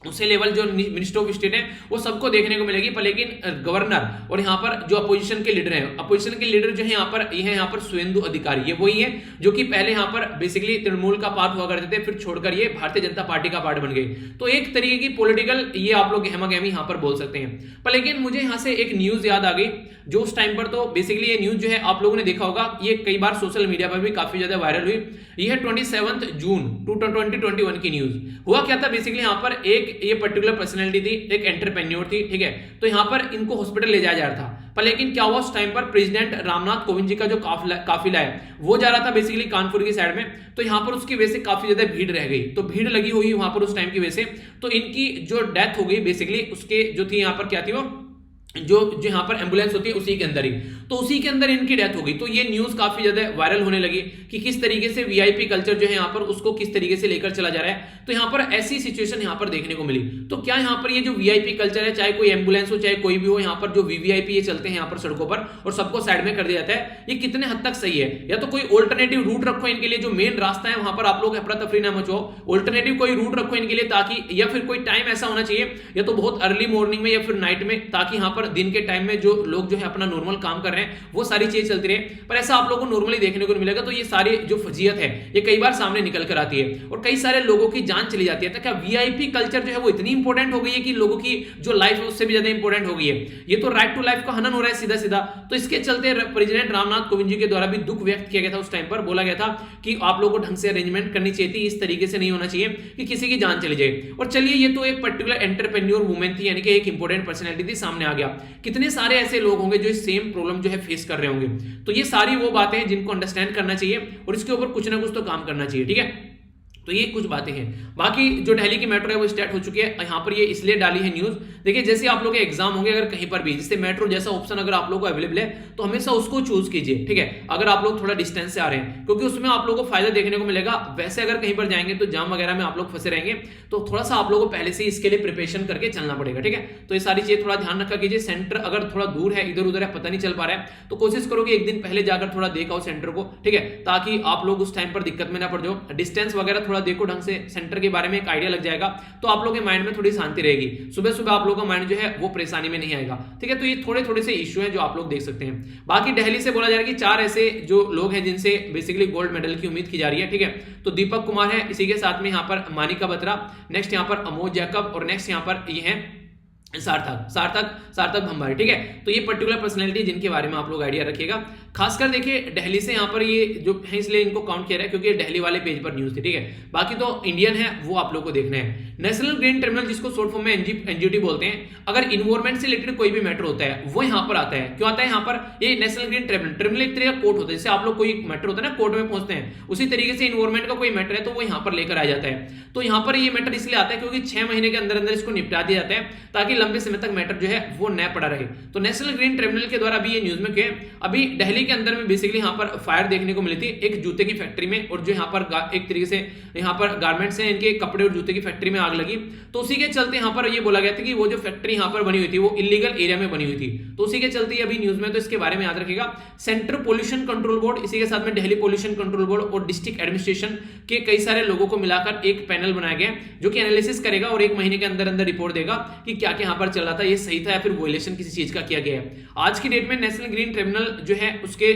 उसे लेवल जो मिनिस्टर ऑफ स्टेट है वो सबको देखने को मिलेगी। पर लेकिन गवर्नर और यहाँ पर जो अपोजिशन के लीडर हैं, अपोजिशन के लीडर जो है यहाँ पर शुवेंदु अधिकारी, ये वही है जो कि पहले यहाँ पर बेसिकली तृणमूल का पार्ट हुआ करते थे, फिर छोड़कर ये भारतीय जनता पार्टी का पार्ट बन गए। तो एक तरीके की पॉलिटिकल ये आप लोग गहमा गहमी यहाँ पर बोल सकते हैं। पर लेकिन मुझे यहाँ से एक न्यूज याद आ गई जो उस टाइम पर, तो बेसिकली ये न्यूज जो है आप लोगों ने देखा होगा, ये कई बार सोशल मीडिया पर भी काफी ज्यादा वायरल हुई। ये है 27 जून 2021 की न्यूज। हुआ क्या था बेसिकली, यहाँ पर एक ये पर्टिकुलर पर्सनैलिटी थी, एक एंटरप्रेन्योर थी, ठीक है। तो यहाँ पर इनको हॉस्पिटल ले जाया जा रहा था। पर लेकिन क्या हुआ, उस टाइम पर प्रेसिडेंट रामनाथ कोविंद जी का जो काफिला है वो जा रहा था बेसिकली कानपुर की साइड में। तो यहाँ पर उसकी वजह से काफी ज्यादा भीड़ रह गई, तो भीड़ लगी हुई वहां पर उस टाइम की वजह से, तो इनकी जो डेथ हो गई बेसिकली उसके जो थी यहाँ पर क्या थी, वो जो यहाँ पर एम्बुलेंस होती है उसी के अंदर ही, तो उसी के अंदर इनकी डेथ हो गई। तो ये न्यूज काफी ज्यादा वायरल होने लगी कि किस तरीके से वीआईपी कल्चर जो है यहाँ पर उसको किस तरीके से लेकर चला जा रहा है। तो यहाँ पर ऐसी सिचुएशन यहाँ पर देखने को मिली। तो क्या यहाँ पर ये जो वीआईपी कल्चर है, चाहे कोई एम्बुलेंस हो चाहे कोई भी हो, यहाँ पर जो वीवीआईपी ये चलते हैं यहाँ पर सड़कों पर और सबको साइड में कर दिया जाता है, ये कितने हद तक सही है? या तो कोई ऑल्टरनेटिव रूट रखो इनके लिए, जो मेन रास्ता है वहां पर आप लोग अफरा तफरी ना मचो, ऑल्टरनेटिव कोई रूट रखो इनके लिए, ताकि या फिर कोई टाइम ऐसा होना चाहिए या तो बहुत अर्ली मॉर्निंग में या फिर नाइट में, ताकि यहाँ पर दिन के टाइम में जो लोग जो है अपना नॉर्मल काम कर रहे हैं वो सारी चीज चलती रहे। पर ऐसा आप लोगों को नॉर्मली देखने को मिलेगा। तो ये सारी जो फजीयत है ये कई बार सामने निकल कर आती है और कई सारे लोगों की जान चली जाती है। तो क्या वीआईपी कल्चर जो है वो इतनी इंपॉर्टेंट हो गई है कि लोगों की जो लाइफ है उससे भी ज्यादा इंपॉर्टेंट हो गई है? ये तो राइट टू लाइफ का हनन हो रहा है सीधा सीधा। तो इसके चलते प्रेसिडेंट रामनाथ कोविंद जी के द्वारा भी दुख व्यक्त किया गया था। उस टाइम पर बोला गया था कि आप लोगों को ढंग से अरेंजमेंट करनी चाहिए थी, इस तरीके से नहीं होना चाहिए कि किसी की जान चली जाए। और चलिए, ये तो एक पर्टिकुलर एंटरप्रेन्योर वुमेन थी, यानी कि एक इंपॉर्टेंट पर्सनैलिटी थी, सामने आ गया। कितने सारे ऐसे लोग होंगे जो सेम प्रॉब्लम जो है फेस कर रहे होंगे। तो ये सारी वो बातें हैं जिनको अंडरस्टैंड करना चाहिए और इसके ऊपर कुछ ना कुछ तो काम करना चाहिए, ठीक है। तो ये कुछ बातें हैं। बाकी जो दिल्ली की मेट्रो है वो स्टार्ट हो चुकी है। यहाँ पर ये इसलिए डाली है न्यूज, देखिए जैसे आप लोग के एग्जाम होंगे अगर कहीं पर भी, जैसे मेट्रो जैसा ऑप्शन अगर आप लोगों को अवेलेबल है तो हमेशा उसको चूज कीजिए, ठीक है। अगर आप लोग थोड़ा डिस्टेंस से आ रहे हैं, क्योंकि उसमें आप लोगों को फायदा देखने को मिलेगा। वैसे अगर कहीं पर जाएंगे तो जाम वगैरह में आप लोग फंसे रहेंगे, तो थोड़ा सा आप लोगों को पहले से इसके लिए प्रिपरेशन करके चलना पड़ेगा, ठीक है। तो ये सारी चीज थोड़ा ध्यान रखा कीजिए। सेंटर अगर थोड़ा दूर है, इधर उधर है, पता नहीं चल पा रहा है, तो कोशिश करो कि एक दिन पहले जाकर थोड़ा देखो सेंटर को, ठीक है, ताकि आप लोग उस टाइम पर दिक्कत में ना पड़ जाओ। डिस्टेंस वगैरह थोड़ा देखो ढंग से, सेंटर के बारे में एक आइडिया लग जाएगा, तो आप लोगों के माइंड में थोड़ी शांति रहेगी। सुबह सुबह आप लोगों का माइंड जो है वो परेशानी में नहीं आएगा, ठीक है। तो ये थोड़े थोड़े से इश्यू हैं जो आप लोग देख सकते हैं। बाकी दिल्ली से बोला जा रहा है कि 4 ऐसे जो लोग हैं जिनसे बेसिकली गोल्ड मेडल की उम्मीद की जा रही है, ठीक है। तो दीपक कुमार है, इसी के साथ में यहाँ पर मानिका बत्रा, नेक्स्ट यहाँ पर अमोद जैकब और नेक्स्ट यहाँ पर ये है सार्थक भंबारी, ठीक है। तो ये पर्टिकुलर पर्सनैलिटी जिनके बारे में आप लोग आइडिया रखिएगा। खासकर देखिए दिल्ली से यहाँ पर ये जो है इसलिए इनको काउंट किया रहा है क्योंकि दिल्ली वाले पेज पर न्यूज थी, ठीक है। बाकी तो इंडियन है वो आप लोग को देखना है। नेशनल ग्रीन ट्रिब्यूनल जिसको शॉर्ट फॉर्म में एनजीटी बोलते हैं, अगर इन्वायरमेंट से रिलेटेड कोई भी मैटर होता है वो यहाँ पर आता है। क्यों आता है यहाँ पर? ये नेशनल ग्रीन ट्रिब्यूनल एक तरह का कोर्ट होता है, जैसे आप लोग कोई मैटर होता है ना कोर्ट में पहुंचते हैं, उसी तरीके से इन्वायरमेंट का कोई मैटर है तो वो यहाँ पर लेकर आ जाता है। तो यहाँ पर ये मैटर इसलिए आता है क्योंकि 6 महीने के अंदर अंदर इसको निपटा दिया जाता है ताकि लंबे समय तक मैटर जो है वो न पड़ा रहे। तो नेशनल ग्रीन ट्रिब्यूनल के द्वारा अभी ये न्यूज में अभी दिल्ली के अंदर में बेसिकली यहाँ पर फायर देखने को मिली थी एक जूते की फैक्ट्री में, और जो यहाँ पर एक तरीके से यहाँ पर गारमेंट्स हैं इनके कपड़े और जूते की फैक्ट्री में आग लगी। तो उसी के चलते यहाँ पर ये बोला गया था कि वो जो फैक्ट्री यहाँ पर बनी हुई थी वो इलीगल एरिया में बनी हुई थी। तो उसी के चलते अभी न्यूज में, तो इसके बारे में याद रखिएगा। सेंट्रल पोल्यूशन कंट्रोल बोर्ड, इसी के साथ में दिल्ली पोल्यूशन कंट्रोल बोर्ड और डिस्ट्रिक्ट एडमिनिस्ट्रेशन के कई सारे लोगों को मिलाकर एक पैनल बनाया गया जो कि एनालिसिस करेगा और 1 महीने के अंदर अंदर रिपोर्ट देगा कि क्या क्या यहाँ पर चल रहा था, ये सही था या फिर वॉयलेशन किसी चीज का किया गया है। आज की डेट में नेशनल ग्रीन ट्रिब्यूनल जो है उसके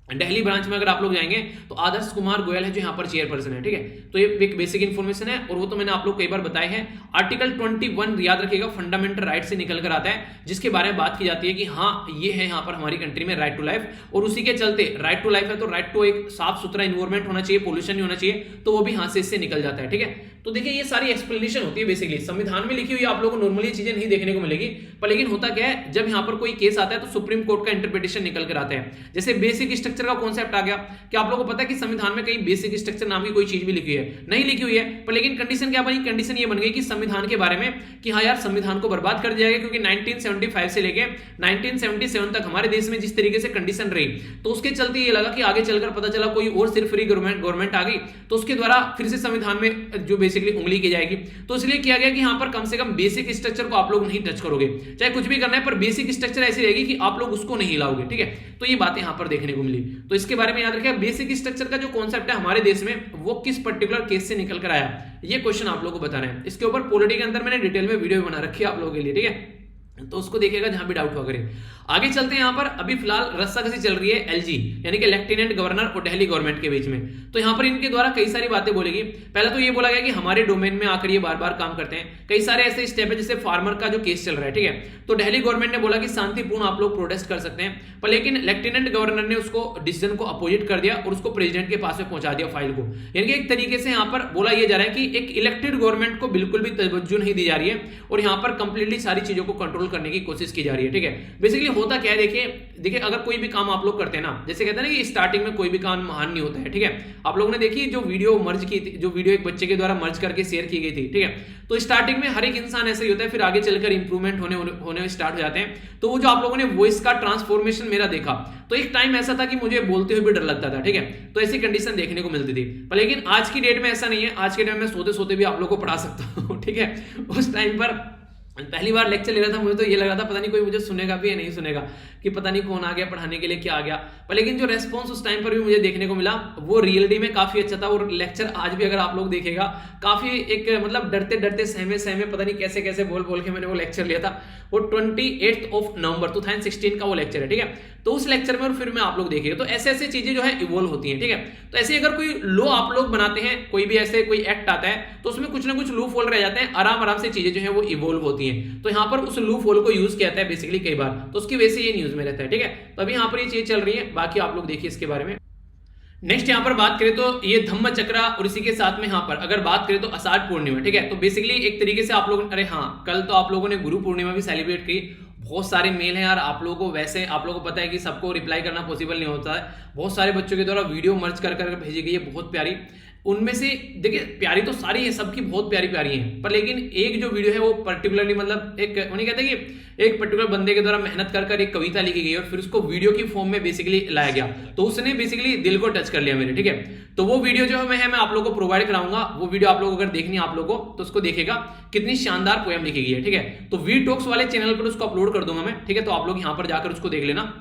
दिल्ली ब्रांच में अगर आप लोग जाएंगे तो आदर्श कुमार गोयल है जो यहाँ पर चेयरपर्सन है, ठीक है। तो ये एक बेसिक इन्फॉर्मेशन है और वो तो मैंने आप लोग कई बार बताया है। आर्टिकल 21 याद रखिएगा, फंडामेंटल राइट से निकल कर आता है, जिसके बारे में बात की जाती है कि हाँ ये है यहाँ पर हमारी कंट्री में राइट टू लाइफ, और उसी के चलते राइट टू लाइफ है तो राइट टू एक साफ सुथरा इन्वायरमेंट होना चाहिए, पोल्यूशन नहीं होना चाहिए, तो वो भी हाथ से इससे निकल जाता है, ठीक है। तो देखिए ये सारी एक्सप्लेनेशन होती है बेसिकली संविधान में लिखी हुई, आप लोगों को नॉर्मली चीजें नहीं देखने को मिलेगी। पर लेकिन होता क्या है, जब यहाँ पर कोई केस आता है तो सुप्रीम कोर्ट का इंटरप्रिटेशन निकल कर आता है। जैसे बेसिक स्ट्रक्चर का कॉन्सेप्ट आ गया, क्या आप लोगों को पता है कि संविधान में कहीं बेसिक स्ट्रक्चर नाम की कोई चीज भी लिखी है? नहीं लिखी हुई है। पर लेकिन कंडीशन क्या बनी? कंडीशन ये बन गई कि संविधान के बारे में कि हाँ यार संविधान को बर्बाद कर दिया गया, क्योंकि 1975 से लेके 1977 तक हमारे देश में जिस तरीके से कंडीशन रही, तो उसके चलते ये लगा कि आगे चलकर पता चला कोई और सिर्फ फ्री गवर्नमेंट आ गई तो उसके द्वारा फिर से संविधान में जो बेसिकली उंगली की जाएगी। तो इसलिए किया गया कि यहाँ पर कम से कम बेसिक स्ट्रक्चर को आप लोग नहीं टच करोगे, चाहे कुछ भी करना है पर बेसिक स्ट्रक्चर ऐसी रहेगी कि आप लोग उसको नहीं हिलाओगे, ठीक है। तो ये बातें यहाँ पर देखने को मिली। तो इसके बारे में याद रखिए। बेसिक स्ट्रक्चर का जो कॉन्सेप्ट है हमारे देश में वो किस पर्टिकुलर केस से निकल कर आया, ये क्वेश्चन आप लोगों को बताना है। इसके ऊपर पॉलिटी के अंदर मैंने डिटेल में वीडियो बना रखी है आप लोगों के लिए, ठीक है, तो उसको देखिएगा जहां भी डाउट हुआ करे। आगे चलते हैं। यहां पर अभी फिलहाल रस्साकसी चल रही है एलजी यानी कि लेफ्टिनेंट गवर्नर और दिल्ली गवर्नमेंट के बीच में। तो यहां पर इनके द्वारा कई सारी बातें बोलेगी। पहले तो ये बोला गया कि हमारे डोमेन में आकर ये बार बार काम करते हैं। कई सारे ऐसे स्टेप है जैसे फार्मर का जो केस चल रहा है, ठीक है, तो दिल्ली गवर्नमेंट ने बोला कि शांतिपूर्ण आप लोग प्रोटेस्ट कर सकते हैं, पर लेकिन लेफ्टिनेंट गवर्नर ने उसको डिसीजन को अपोजिट कर दिया और उसको प्रेसिडेंट के पास में पहुंचा दिया फाइल को। यानी कि एक तरीके से यहां पर बोला यह जा रहा है कि एक इलेक्टेड गवर्नमेंट को बिल्कुल भी तवज्जो नहीं दी जा रही है और यहां पर कंप्लीटली सारी चीजों को कंट्रोल करने की कोशिश की जा रही है, ठीक है। बेसिकली होता क्या है, देखिए अगर कोई भी काम आप लोग करते हैं ना, जैसे कहते हैं ना कि स्टार्टिंग में कोई भी काम महान नहीं होता है, ठीक है। आप लोगों ने देखी जो वीडियो मर्ज की थी, जो वीडियो एक बच्चे के द्वारा मर्ज करके शेयर की गई थी, ठीक है, तो स्टार्टिंग में हर एक इंसान ऐसा ही होता है, फिर आगे चलकर इंप्रूवमेंट होने स्टार्ट हो जाते हैं। तो वो जो आप लोगों ने वॉइस का ट्रांसफॉर्मेशन मेरा देखा, तो एक टाइम ऐसा था कि मुझे बोलते हुए भी डर लगता था, ठीक है, तो ऐसी कंडीशन देखने को मिलती थी। पर लेकिन आज की डेट में ऐसा नहीं है। आज के डेट में सोते सोते भी आप लोगों को पढ़ा सकता हूँ, ठीक है। उस टाइम पर पहली बार लेक्चर ले रहा था, मुझे तो ये लग रहा था पता नहीं कोई मुझे सुनेगा भी या नहीं सुनेगा, कि पता नहीं कौन आ गया पढ़ाने के लिए, क्या आ गया। पर लेकिन जो रेस्पॉन्स उस टाइम पर भी मुझे देखने को मिला वो रियलिटी में काफी अच्छा था। और लेक्चर आज भी अगर आप लोग देखेगा काफी एक मतलब डरते डरते सहमे पता नहीं कैसे कैसे बोल बोल के मैंने वो लेक्चर लिया था। वो 28 नवंबर 2016 का वो लेक्चर है, ठीक है। तो उस लेक्चर में और फिर में आप लोग देखिएगा तो ऐसे ऐसे चीजें जो है इवोल्व होती हैं, ठीक है। तो ऐसे अगर कोई लॉ आप लोग बनाते हैं, कोई भी ऐसे कोई एक्ट आता है, तो उसमें कुछ ना कुछ लूप होल रह जाते हैं, आराम से चीजें जो है वो इवोल्व होती हैं। तो यहाँ पर उस लूप होल को यूज किया जाता है बेसिकली कई बार, तो उसकी वजह से ये न्यूज में रहता है, ठीक है। तो अभी यहाँ पर ये चीज चल रही है, बाकी आप लोग देखिए इसके बारे में। नेक्स्ट यहाँ पर बात करें तो ये धम्म चक्रा और इसी के साथ में यहाँ पर अगर बात करें तो आषाढ़ पूर्णिमा, ठीक है। तो बेसिकली एक तरीके से आप लोगों, अरे हाँ, कल तो आप लोगों ने गुरु पूर्णिमा भी सेलिब्रेट की। बहुत सारे मेल हैं यार आप लोगों को, वैसे आप लोगों को पता है कि सबको रिप्लाई करना पॉसिबल नहीं होता है। बहुत सारे बच्चों के द्वारा वीडियो मर्ज कर भेजी गई है, बहुत प्यारी। उनमें से देखिए प्यारी तो सारी है, सबकी बहुत प्यारी प्यारी हैं, पर लेकिन एक जो वीडियो है वो पर्टिकुलरली मतलब एक उन्हें कहते हैं कि एक पर्टिकुलर बंदे के द्वारा मेहनत कर एक कविता लिखी गई और फिर उसको वीडियो की फॉर्म में बेसिकली लाया गया, तो उसने बेसिकली दिल को टच कर लिया मेरे, ठीक है। तो वो वीडियो जो है मैं आप लोगों को प्रोवाइड कराऊंगा। वो वीडियो आप लोग अगर देखनी है आप लोगों को तो उसको देखेगा, कितनी शानदार पोएम लिखी गई है, ठीक है। तो वी टॉक्स वाले चैनल पर उसको अपलोड कर दूंगा मैं, ठीक है। तो आप लोग यहाँ पर जाकर उसको देख लेना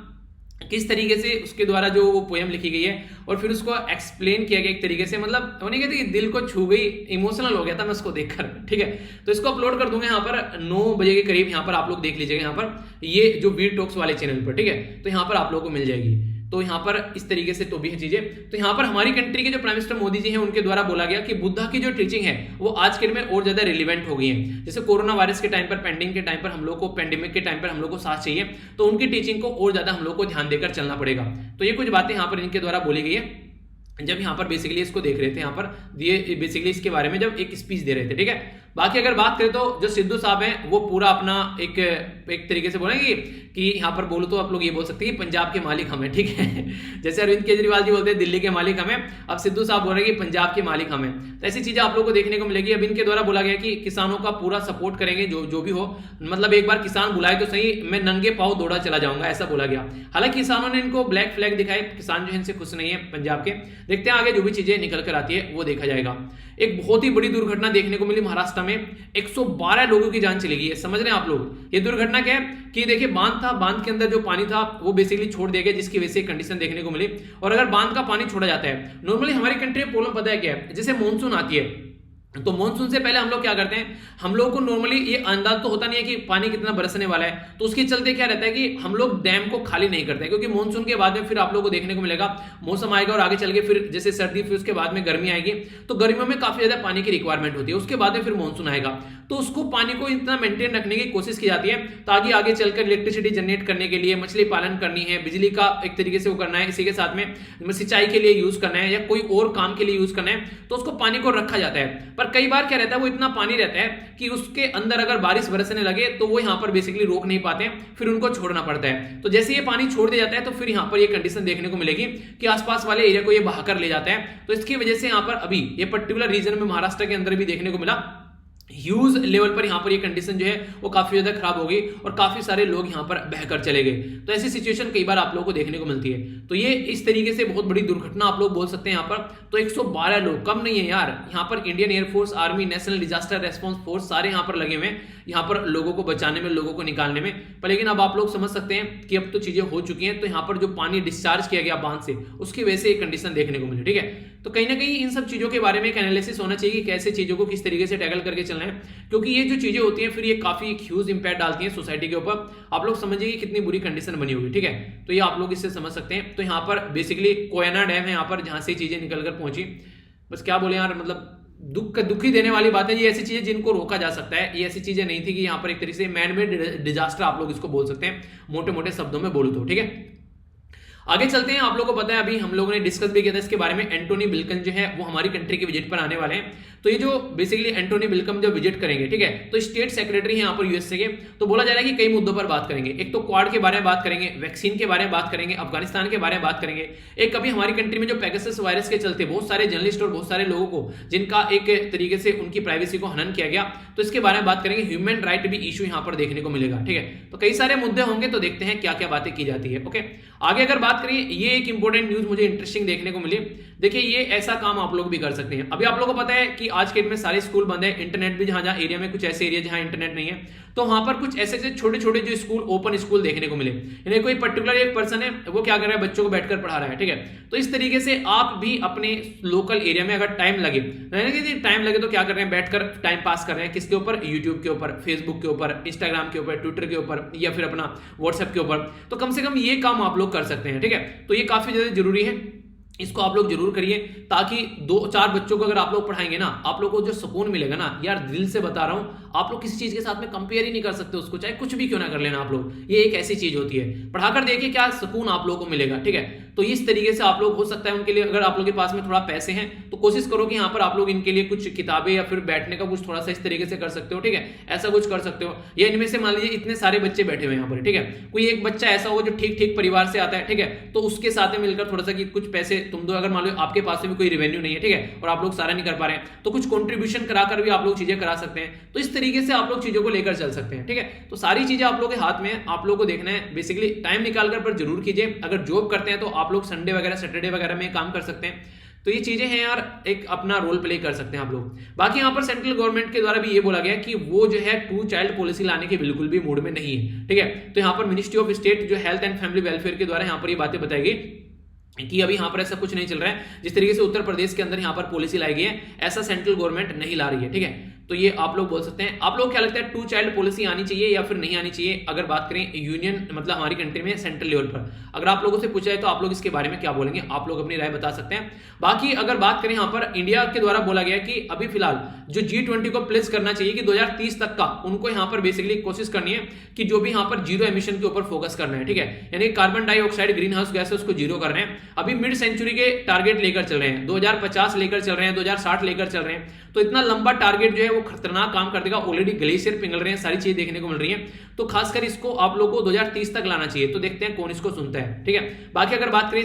किस तरीके से उसके द्वारा जो वो पोएम लिखी गई है और फिर उसको एक्सप्लेन किया गया एक तरीके से, मतलब उन्हें कहते कि दिल को छू गई, इमोशनल हो गया था मैं उसको देखकर, ठीक है। तो इसको अपलोड कर दूंगा यहाँ पर 9 बजे के करीब, यहाँ पर आप लोग देख लीजिएगा यहाँ पर ये जो वीर टॉक्स वाले चैनल पर, ठीक है। तो यहाँ पर आप लोगों को मिल जाएगी। तो यहाँ पर इस तरीके से तो भी है चीजें। तो यहाँ पर हमारी कंट्री के जो प्राइम मिनिस्टर मोदी जी हैं उनके द्वारा बोला गया कि बुद्धा की जो टीचिंग है वो आज के दिन में और ज्यादा रिलेवेंट हो गई है। जैसे कोरोना वायरस के टाइम पर, पेंडिंग के टाइम पर हम लोग को, पेंडेमिक के टाइम पर हम लोग को साथ चाहिए, तो उनकी टीचिंग को और ज्यादा हम लोग को ध्यान देकर चलना पड़ेगा। तो ये कुछ बातें यहाँ पर इनके द्वारा बोली गई है जब यहाँ पर बेसिकली इसको देख रहे थे, यहाँ पर ये बेसिकली इसके बारे में जब एक स्पीच दे रहे थे, ठीक है। बाकी अगर बात करें तो जो सिद्धू साहब हैं वो पूरा अपना एक तरीके से बोलेंगे कि यहाँ पर बोलो तो आप लोग ये बोल सकते हैं कि पंजाब के मालिक हम हैं, ठीक है। जैसे अरविंद केजरीवाल जी बोलते हैं दिल्ली के मालिक हमें, अब सिद्धू साहब बोल रहे हैं कि पंजाब के मालिक हमें। तो ऐसी चीजें आप लोग को देखने को मिलेगी। अब इनके द्वारा बोला गया कि किसानों का पूरा सपोर्ट करेंगे, जो भी हो, मतलब एक बार किसान बुलाए तो सही, मैं नंगे पांव दौड़ा चला जाऊंगा, ऐसा बोला गया। हालांकि किसानों ने इनको ब्लैक फ्लैग दिखाए, किसान जो इनसे खुश नहीं है पंजाब के। देखते हैं आगे जो भी चीजें निकल कर आती है वो देखा जाएगा। एक बहुत ही बड़ी दुर्घटना देखने को मिली महाराष्ट्र में, 112 लोगों की जान चली गई है। समझ रहे हैं आप लोग ये दुर्घटना क्या है कि देखिए बांध था, बांध के अंदर जो पानी था वो बेसिकली छोड़ दिया गया, जिसकी वजह से कंडीशन देखने को मिली। और अगर बांध का पानी छोड़ा जाता है, नॉर्मली हमारी कंट्री में प्रॉब्लम पता है क्या है, जैसे मानसून आती है तो मानसून से पहले हम लोग क्या करते हैं, हम लोग को नॉर्मली ये अंदाज तो होता नहीं है कि पानी कितना बरसने वाला है, तो उसके चलते क्या रहता है कि हम लोग डैम को खाली नहीं करते, क्योंकि मानसून के बाद में फिर आप लोगों को देखने को मिलेगा मौसम आएगा और आगे चल के फिर जैसे सर्दी, फिर उसके बाद में गर्मी आएगी, तो गर्मियों में काफी ज्यादा पानी की रिक्वायरमेंट होती है। उसके बाद में फिर मानसून आएगा, तो उसको पानी को इतना मेंटेन रखने की कोशिश की जाती है ताकि आगे चलकर इलेक्ट्रिसिटी जनरेट करने के लिए, मछली पालन करनी है, बिजली का एक तरीके से वो करना है, इसी के साथ में सिंचाई के लिए यूज करना है या कोई और काम के लिए यूज करना है, तो उसको पानी को रखा जाता है। पर कई बार क्या रहता है, वो इतना पानी रहता है कि उसके अंदर अगर बारिश बरसने लगे तो वो यहाँ पर बेसिकली रोक नहीं पाते, फिर उनको छोड़ना पड़ता है। तो जैसे ये पानी छोड़ दिया जाता है तो फिर यहाँ पर ये कंडीशन देखने को मिलेगी कि आसपास वाले एरिया को ये बहाकर ले जाता है। तो इसकी वजह से यहाँ पर अभी ये पर्टिकुलर रीजन में महाराष्ट्र के अंदर भी देखने को मिला ह्यूज लेवल पर यहां पर ये कंडीशन जो है वो काफी ज्यादा खराब हो गई और काफी सारे लोग यहां पर बहकर चले गए। तो ऐसी सिचुएशन कई बार आप लोगों को देखने को मिलती है। तो ये इस तरीके से बहुत बड़ी दुर्घटना आप लोग बोल सकते हैं यहां पर। तो 112 लोग कम नहीं है यार, यहां पर Indian air force, army, national disaster response force सारे यहां पर लगे हुए हैं यहां पर लोगों को बचाने में, लोगों को निकालने में। पर लेकिन अब आप लोग समझ सकते हैं कि अब तो चीजें हो चुकी हैं। तो यहां पर जो पानी डिस्चार्ज किया गया बांध से, उसकी वजह से ये कंडीशन देखने को मिली। ठीक है, तो कहीं ना कहीं इन सब चीजों के बारे में एक एनालिसिस होना चाहिए कि कैसे चीजों को किस तरीके से टैकल करके चलना है, क्योंकि ये जो चीजें होती हैं फिर ये काफी ह्यूज इंपैक्ट डालती हैं सोसाइटी के ऊपर। आप लोग समझिए कि कितनी बुरी कंडीशन बनी होगी। ठीक है, तो ये आप लोग इससे समझ सकते हैं। तो यहाँ पर बेसिकली कोयना डैम है यहाँ पर, जहां से चीजें निकल कर पहुंची। बस क्या बोले यार, मतलब दुखी देने वाली बात है। ये ऐसी चीजें जिनको रोका जा सकता है, ये ऐसी चीजें नहीं थी कि यहाँ पर एक तरीके से मैन मेड डिजास्टर आप लोग इसको बोल सकते हैं, मोटे मोटे शब्दों में बोलूं तो। ठीक है, आगे चलते हैं। आप लोगों को पता है, अभी हम लोगों ने डिस्कस भी किया था इसके बारे में, एंटोनी ब्लिंकन जो है वो हमारी कंट्री के विजिट पर आने वाले हैं। तो ये जो बेसिकली एंटोनी ब्लिंकन जब विजिट करेंगे, ठीक है, तो स्टेट सेक्रेटरी है यहाँ पर यूएसए के। तो बोला जा रहा है कि कई मुद्दों पर बात करेंगे। एक तो क्वाड के बारे में बात करेंगे, वैक्सीन के बारे में बात करेंगे, अफगानिस्तान के बारे में बात करेंगे। एक अभी हमारी कंट्री में जो पेगासस वायरस के चलते बहुत सारे जर्नलिस्ट और बहुत सारे लोगों को, जिनका एक तरीके से उनकी प्राइवेसी को हनन किया गया, तो इसके बारे में बात करेंगे। ह्यूमन राइट भी इशू यहाँ पर देखने को मिलेगा। ठीक है, तो कई सारे मुद्दे होंगे, तो देखते हैं क्या क्या बातें की जाती है। ओके, आगे अगर बात करिए, ये एक इंपॉर्टेंट न्यूज मुझे इंटरेस्टिंग देखने को मिली। देखिए, ये ऐसा काम आप लोग भी कर सकते हैं। अभी आप लोगों को पता है कि आज के डेट में सारे स्कूल बंद है, इंटरनेट भी जहां जहां एरिया में, कुछ ऐसे एरिया जहां इंटरनेट नहीं है, तो वहां पर कुछ ऐसे ऐसे छोटे छोटे जो स्कूल, ओपन स्कूल देखने को मिले। यानी कोई पर्टिकुलर एक पर्सन है, वो क्या कर रहा है, बच्चों को बैठकर पढ़ा रहा है। ठीक है, तो इस तरीके से आप भी अपने लोकल एरिया में अगर टाइम लगे तो क्या कर रहे हैं, बैठकर टाइम पास कर रहे हैं। किसके ऊपर, यूट्यूब के ऊपर, फेसबुक के ऊपर, इंस्टाग्राम के ऊपर, ट्विटर के ऊपर, या फिर अपना व्हाट्सएप के ऊपर। तो कम से कम ये काम आप लोग कर सकते हैं। ठीक है, तो ये काफी ज्यादा जरूरी है, इसको आप लोग जरूर करिए, ताकि 2-4 बच्चों को अगर आप लोग पढ़ाएंगे ना, आप लोग को जो सुकून मिलेगा ना यार, दिल से बता रहा हूं, आप लोग किसी चीज के साथ में कंपेयर ही नहीं कर सकते उसको, चाहे कुछ भी क्यों ना कर लेना आप लोग। ये एक ऐसी चीज होती है, पढ़ाकर देखिए क्या सुकून आप लोगों को मिलेगा। ठीक है, तो इस तरीके से आप लोग, हो सकता है उनके लिए, अगर आप लोग के पास में थोड़ा पैसे हैं तो कोशिश करो कि यहाँ पर आप लोग इनके लिए कुछ किताबें या फिर बैठने का कुछ थोड़ा सा इस तरीके से कर सकते हो। ठीक है, ऐसा कुछ कर सकते हो। या इनमें से मान लीजिए इतने सारे बच्चे बैठे हुए यहाँ पर, ठीक है, कोई एक बच्चा ऐसा हो जो ठीक ठीक परिवार से आता है, ठीक है, तो उसके साथ में मिलकर थोड़ा सा कि कुछ पैसे तुम दो, अगर मान लो आपके पास में कोई रेवेन्यू नहीं है, ठीक है, और आप लोग सारा नहीं कर पा रहे हैं, तो कुछ कंट्रीब्यूशन कराकर भी आप लोग चीजें करा सकते हैं। तो इस तरीके से आप लोग चीजों को लेकर चल सकते हैं। ठीक है, तो सारी चीजें आप लोगों के हाथ में है, आप लोगों को देखना है। बेसिकली टाइम निकालकर पर जरूर कीजिए। अगर जॉब करते हैं तो आप लोग संडे वगैरह, सैटरडे वगैरह में काम कर सकते हैं। तो ये चीजें हैं यार, एक अपना रोल प्ले कर सकते हैं आप लोग। बाकी यहाँ पर सेंट्रल गवर्नमेंट के द्वारा भी ये बोला गया कि वो जो है 2 चाइल्ड पॉलिसी लाने के बिल्कुल भी मूड में नहीं है। ठीक है, तो यहाँ पर मिनिस्ट्री ऑफ स्टेट जो हेल्थ एंड फैमिली वेलफेयर के द्वारा यहाँ पर ये बातें बताई गई कि अभी यहाँ पर ऐसा कुछ नहीं चल रहा है। जिस तरीके से उत्तर प्रदेश के अंदर यहाँ पर पॉलिसी लाई गई है, ऐसा सेंट्रल गवर्नमेंट नहीं ला रही है। ठीक है, तो ये आप लोग बोल सकते हैं। आप लोग क्या लगता है, 2 चाइल्ड पॉलिसी आनी चाहिए या फिर नहीं आनी चाहिए? अगर बात करें यूनियन, मतलब हमारी कंट्री में सेंट्रल लेवल पर, अगर आप लोगों से पूछा जाए तो आप लोग इसके बारे में क्या बोलेंगे? आप लोग अपनी राय बता सकते हैं। बाकी अगर बात करें, यहाँ पर इंडिया के द्वारा बोला गया कि अभी फिलहाल जो G20 को प्लेस करना चाहिए कि 2030 तक का उनको यहाँ पर बेसिकली कोशिश करनी है कि जो भी यहाँ पर जीरो एमिशन के ऊपर फोकस करना है। ठीक है, यानी carbon dioxide, green house gas उसको जीरो कर रहे हैं। अभी मिड सेंचुरी के टारगेट लेकर चल रहे हैं, 2050 लेकर चल रहे हैं, 2060 लेकर चल रहे हैं। तो इतना लंबा टारगेट जो है वो खतरनाक काम कर देगा। ऑलरेडी ग्लेशियर पिघल रहे हैं, सारी चीजें देखने को मिल रही है। तो खासकर इसको आप लोगों को 2030 तक लाना चाहिए। तो देखते हैं कौन इसको सुनता है। ठीक है, बाकी अगर बात करें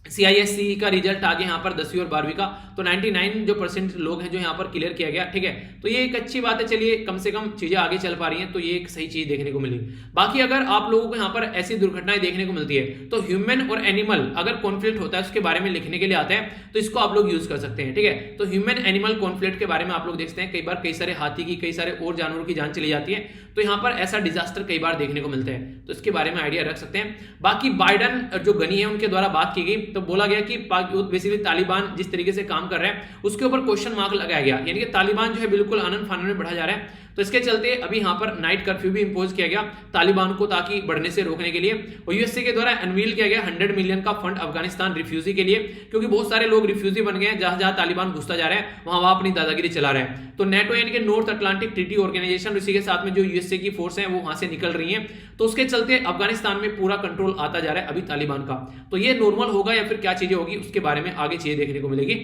CISCE का रिजल्ट आ गया यहाँ पर 10वीं और 12वीं का, तो 99% लोग हैं जो यहाँ पर क्लियर किया गया। ठीक है, तो ये एक अच्छी बात है। चलिए, कम से कम चीजें आगे चल पा रही हैं, तो ये एक सही चीज देखने को मिली। बाकी अगर आप लोगों को यहाँ पर ऐसी दुर्घटनाएं देखने को मिलती है, तो ह्यूमन और एनिमल अगर कॉन्फ्लिक्ट होता है उसके बारे में लिखने के लिए आता है, तो इसको आप लोग यूज कर सकते हैं। ठीक है, तो ह्यूमन एनिमल कॉन्फ्लिक्ट के बारे में आप लोग देखते हैं, कई बार कई सारे हाथी की, कई सारे और जानवरों की जान चली जाती है। तो यहाँ पर ऐसा डिजास्टर कई बार देखने को मिलता है, तो इसके बारे में आइडिया रख सकते हैं। बाकी बाइडन जो गनी है उनके द्वारा बात की गई, तो बोला गया कि बेसिकली तालिबान जिस तरीके से काम कर रहे हैं उसके ऊपर क्वेश्चन मार्क लगाया गया, यानी कि तालिबान जो है बिल्कुल आनन फानन में बढ़ा जा रहा है। तो इसके चलते अभी यहाँ पर नाइट कर्फ्यू भी इंपोज किया गया तालिबान को, ताकि बढ़ने से रोकने के लिए। और यूएसए के द्वारा अनवील किया गया 100 मिलियन का फंड अफगानिस्तान रिफ्यूजी के लिए, क्योंकि बहुत सारे लोग रिफ्यूजी बन गए हैं। जहां जहां तालिबान घुसता जा रहा है वहां अपनी दादागिरी चला रहा है। तो नेटो यानी कि नॉर्थ अटलांटिक ट्रीटी ऑर्गेनाइजेशन, उसी के साथ में जो यूएसए की फोर्स है वो वहां से निकल रही है। तो उसके चलते अफगानिस्तान में पूरा कंट्रोल आता जा रहा है अभी तालिबान का। तो ये नॉर्मल होगा या फिर क्या चीजें होगी, उसके बारे में आगे चीजें देखने को मिलेगी।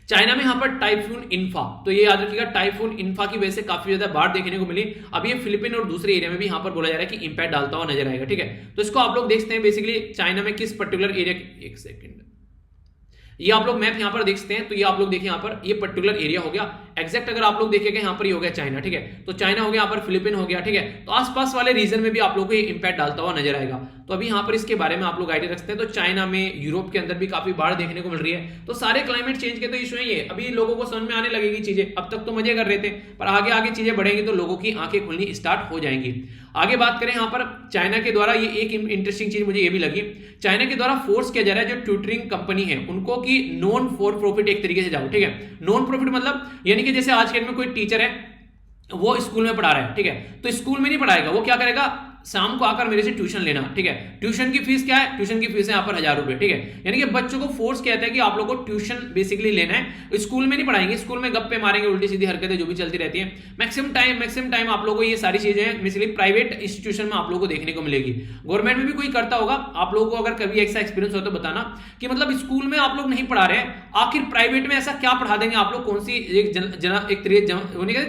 चाइना में यहाँ पर टाइफून इन्फा, तो ये याद रखिएगा, टाइफून इन्फा की वजह से काफी ज्यादा बाढ़ देखने को मिली। अभी ये फिलीपीन और दूसरे एरिया में भी यहाँ पर बोला जा रहा है कि इंपैक्ट डालता हुआ नजर आएगा। ठीक है, तो इसको आप लोग देखते हैं बेसिकली चाइना में किस पर्टिकुलर एरिया, एक सेकंड, ये आप लोग मैप यहाँ पर देख सकते हैं। तो ये आप लोग देखिए, यहाँ पर ये पर्टिकुलर एरिया हो गया एग्जैक्ट अगर आप लोग देखेंगे यहाँ पर ये हो गया चाइना, ठीक है, तो चाइना हो गया, यहाँ पर फिलीपीन हो गया, ठीक है, तो आसपास वाले रीजन में भी आप लोगों को ये इंपैक्ट डालता हुआ नजर आएगा। तो अभी यहाँ पर इसके बारे में आप लोग आइडिया रखते हैं, तो चाइना में, यूरोप के अंदर भी काफी बाढ़ देखने को मिल रही है। तो सारे क्लाइमेट चेंज के तो इशू है ये, अभी लोगों को समझ में आने लगेगी चीजें, अब तक तो मजे कर रहे थे, पर आगे आगे चीजें बढ़ेंगी तो लोगों की आंखें खुलनी स्टार्ट हो जाएंगी। आगे बात करें यहाँ पर चाइना के द्वारा, ये एक इंटरेस्टिंग चीज मुझे ये भी लगी, चाइना के द्वारा फोर्स किया जा रहा है जो ट्यूटरिंग कंपनी है उनको कि नॉन फॉर प्रॉफिट एक तरीके से जाओ, ठीक है, नॉन प्रॉफिट मतलब यानी कि जैसे आज के डेट में कोई टीचर है वो स्कूल में पढ़ा रहा है, ठीक है, तो स्कूल में नहीं पढ़ाएगा, वो क्या करेगा, शाम को आकर मेरे से ट्यूशन लेना, ठीक है, ट्यूशन की फीस क्या है, ट्यूशन की फीस है यहाँ पर 1000 रुपए, ठीक है, यानी कि बच्चों को फोर्स किया है कि आप लोगों को ट्यूशन बेसिकली लेना है, स्कूल में नहीं पढ़ाएंगे, स्कूल में गप्पे मारेंगे, उल्टी सीधी हरकतें जो भी चलती रहती है, मैक्सिमम टाइम आप लोगों को ये सारी चीजें बेसिकली प्राइवेट इंस्टीट्यूशन में आप लोगों को देखने को मिलेगी। गवर्नमेंट में भी कोई करता होगा, आप लोगों को अगर कभी ऐसा एक्सपीरियंस हो तो बताना कि मतलब स्कूल में आप लोग नहीं पढ़ा रहे हैं, आखिर प्राइवेट में ऐसा क्या पढ़ा देंगे आप लोग, कौन सी एक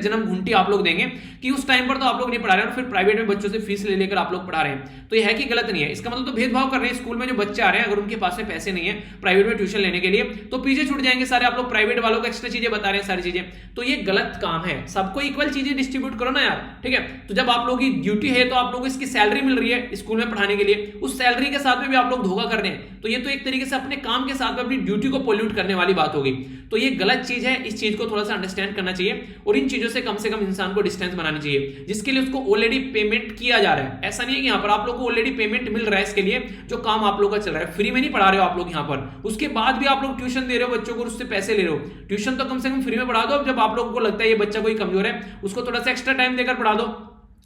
जन्म घंटी आप लोग देंगे कि उस टाइम पर तो आप लोग नहीं पढ़ा रहे हैं, फिर प्राइवेट में बच्चों से फीस ले लेकर आप लोग पढ़ा रहे हैं, तो ये है कि गलत नहीं है, इसका मतलब तो भेदभाव कर रहे हैं। स्कूल में जो बच्चे आ रहे हैं अगर उनके पास में पैसे नहीं है प्राइवेट में ट्यूशन लेने के लिए तो पीछे छूट जाएंगे सारे, आप लोग प्राइवेट वालों को एक्स्ट्रा चीजें बता रहे हैं सारी चीजें, तो ये गलत काम है, सबको इक्वल चीजें डिस्ट्रीब्यूट करो ना यार, ठीक है, तो जब आप लोगों की ड्यूटी है तो आप लोगों को इसकी सैलरी मिल रही है स्कूल में पढ़ाने के लिए, उस सैलरी के साथ में भी आप लोग धोखा कर रहे हैं, तो ये तो एक तरीके से अपने काम के साथ में अपनी ड्यूटी को पोल्यूट करने वाली बात होगी, तो ये गलत चीज है, इस चीज को थोड़ा सा अंडरस्टैंड करना चाहिए और इन चीजों से कम इंसान को डिस्टेंस बनानी चाहिए, जिसके लिए उसको ऑलरेडी पेमेंट किया जा रहा है। ऐसा नहीं है कि यहाँ पर आप लोग को ऑलरेडी पेमेंट मिल रहा है इसके लिए, जो काम आप लोग का चल रहा है, फ्री में नहीं पढ़ा रहे हो आप लोग यहाँ पर, उसके बाद भी आप लोग ट्यूशन दे रहे हो बच्चों को, उससे पैसे ले रहे हो, ट्यूशन तो कम से कम फ्री में पढ़ा दो, जब आप लोगों को लगता है ये बच्चा कोई कमजोर है उसको थोड़ा सा एक्स्ट्रा टाइम देकर पढ़ा दो,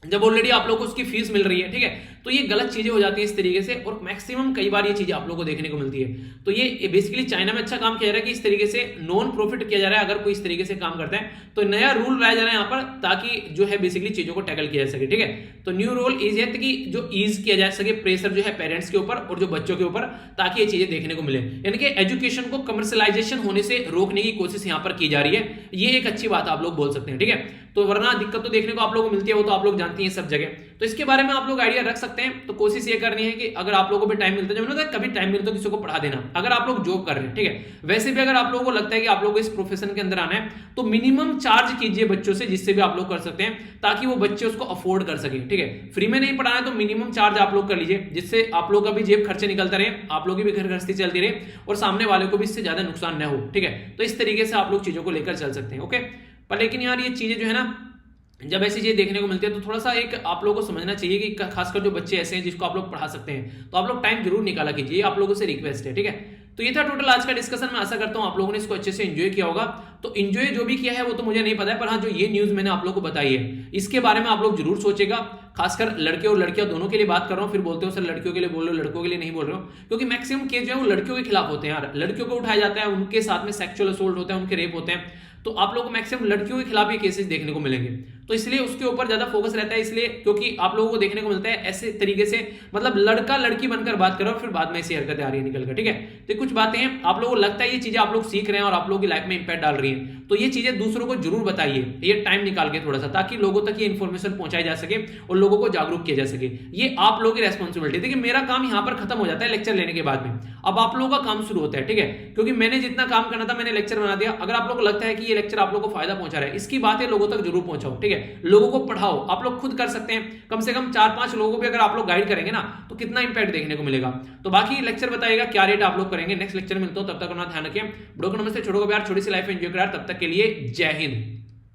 जब ऑलरेडी आप लोगों को उसकी फीस मिल रही है, ठीक है, तो ये गलत चीजें हो जाती है इस तरीके से, और मैक्सिमम कई बार ये चीजें आप लोगों को देखने को मिलती है। तो ये बेसिकली चाइना में अच्छा काम किया जा रहा है कि इस तरीके से नॉन प्रॉफिट किया जा रहा है, अगर कोई इस तरीके से काम करता है तो नया रूल लाया जा रहा है यहाँ पर, ताकि जो है बेसिकली चीजों को टैकल किया जा सके, ठीक है, तो न्यू रूल इज है कि जो ईज किया जा सके प्रेशर जो है पेरेंट्स के ऊपर और जो बच्चों के ऊपर, ताकि ये चीजें देखने को मिले, यानी कि एजुकेशन को कमर्शियलाइजेशन होने से रोकने की कोशिश यहाँ पर की जा रही है, ये एक अच्छी बात आप लोग बोल सकते हैं, ठीक है, तो वरना दिक्कत तो देखने को आप लोगों को मिलती है, वो तो आप लोग जानती हैं सब जगह, तो इसके बारे में आप लोग आइडिया रख सकते हैं। तो कोशिश ये करनी है कि अगर आप लोगों को भी टाइम मिलता है, जो मैंने कभी टाइम मिलता है किसी को पढ़ा देना, अगर आप लोग जॉब कर रहे हैं, ठीक है, वैसे भी अगर आप लोगों को लगता है कि आप लोगों को इस प्रोफेशन के अंदर आना है तो मिनिमम चार्ज कीजिए बच्चों से, जिससे भी आप लोग कर सकते हैं, ताकि वो बच्चे उसको अफोर्ड कर सके, ठीक है, फ्री में नहीं पढ़ाना है तो मिनिमम चार्ज आप लोग कर लीजिए, जिससे आप लोग का भी जेब खर्चे निकलता रहे, आप लोग की भी घर गृहस्थी चलती रहे और सामने वाले को भी इससे ज्यादा नुकसान न हो, ठीक है, तो इस तरीके से आप लोग चीजों को लेकर चल सकते हैं, ओके। पर लेकिन यार ये चीजें जो है ना, जब ऐसी चीजें देखने को मिलती है तो थोड़ा सा एक आप लोगों को समझना चाहिए कि खासकर जो बच्चे ऐसे हैं जिसको आप लोग पढ़ा सकते हैं, तो आप लोग टाइम जरूर निकाला कीजिए, आप लोगों से रिक्वेस्ट है, ठीक है। तो ये था टोटल आज का डिस्कशन, मैं आशा करता हूं आप लोगों ने इसको अच्छे से एंजॉय किया होगा। तो एंजॉय जो भी किया है वो तो मुझे नहीं पता है, पर हाँ जो ये न्यूज मैंने आप लोगों को बताई है इसके बारे में आप लोग जरूर सोचेगा, खासकर लड़के और लड़कियां दोनों के लिए बात कर रहा हूं, फिर बोलते हो सर लड़कियों के लिए बोल रहे हो, लड़कों के लिए नहीं बोल रहे हो, क्योंकि मैक्सिमम केस जो है वो लड़कियों के खिलाफ होते हैं यार, लड़कियों को उठाया जाता है, उनके साथ में सेक्सुअल असोल्ट होता है, उनके रेप होते हैं, तो आप लोगों को मैक्सिमम लड़कियों के खिलाफ ये केसेस देखने को मिलेंगे, तो इसलिए उसके ऊपर ज्यादा फोकस रहता है, इसलिए क्योंकि आप लोगों को देखने को मिलता है ऐसे तरीके से, मतलब लड़का लड़की बनकर बात करो फिर बाद में ऐसी हरकतें आ रही है निकल कर, ठीक है। तो कुछ बातें हैं आप लोगों को लगता है ये चीजें आप लोग सीख रहे हैं और आप लोगों की लाइफ में इंपैक्ट डाल रही हैं, तो ये चीजें दूसरों को जरूर बताइए, ये टाइम निकाल के थोड़ा सा, ताकि लोगों तक ये इन्फॉर्मेशन पहुंचाई जा सके और लोगों को जागरूक किया जा सके, ये आप लोगों की रेस्पॉन्सिबिलिटी। देखिए मेरा काम यहाँ पर खत्म हो जाता है लेक्चर लेने के बाद में, अब आप लोगों का काम शुरू होता है, ठीक है, क्योंकि मैंने जितना काम करना था मैंने लेक्चर बना दिया। अगर आप लोगों को लगता है कि ये लेक्चर आप लोगों को फायदा पहुंचा रहा है, इसकी बातें लोगों तक जरूर पहुंचाओ, ठीक है, लोगों को पढ़ाओ, आप लोग खुद कर सकते हैं, कम से कम 4-5 लोगों को भी अगर आप लोग गाइड करेंगे ना तो कितना इंपैक्ट देखने को मिलेगा। तो बाकी लेक्चर बताइएगा क्या रेट आप लोग करेंगे, नेक्स्ट लेक्चर मिलता हूं, तब तक अपना ध्यान रखिए, बड़ों को नमस्ते, छोटों को प्यार, छोटी सी लाइफ एंजॉय करा, तब तक के लिए जय हिंद।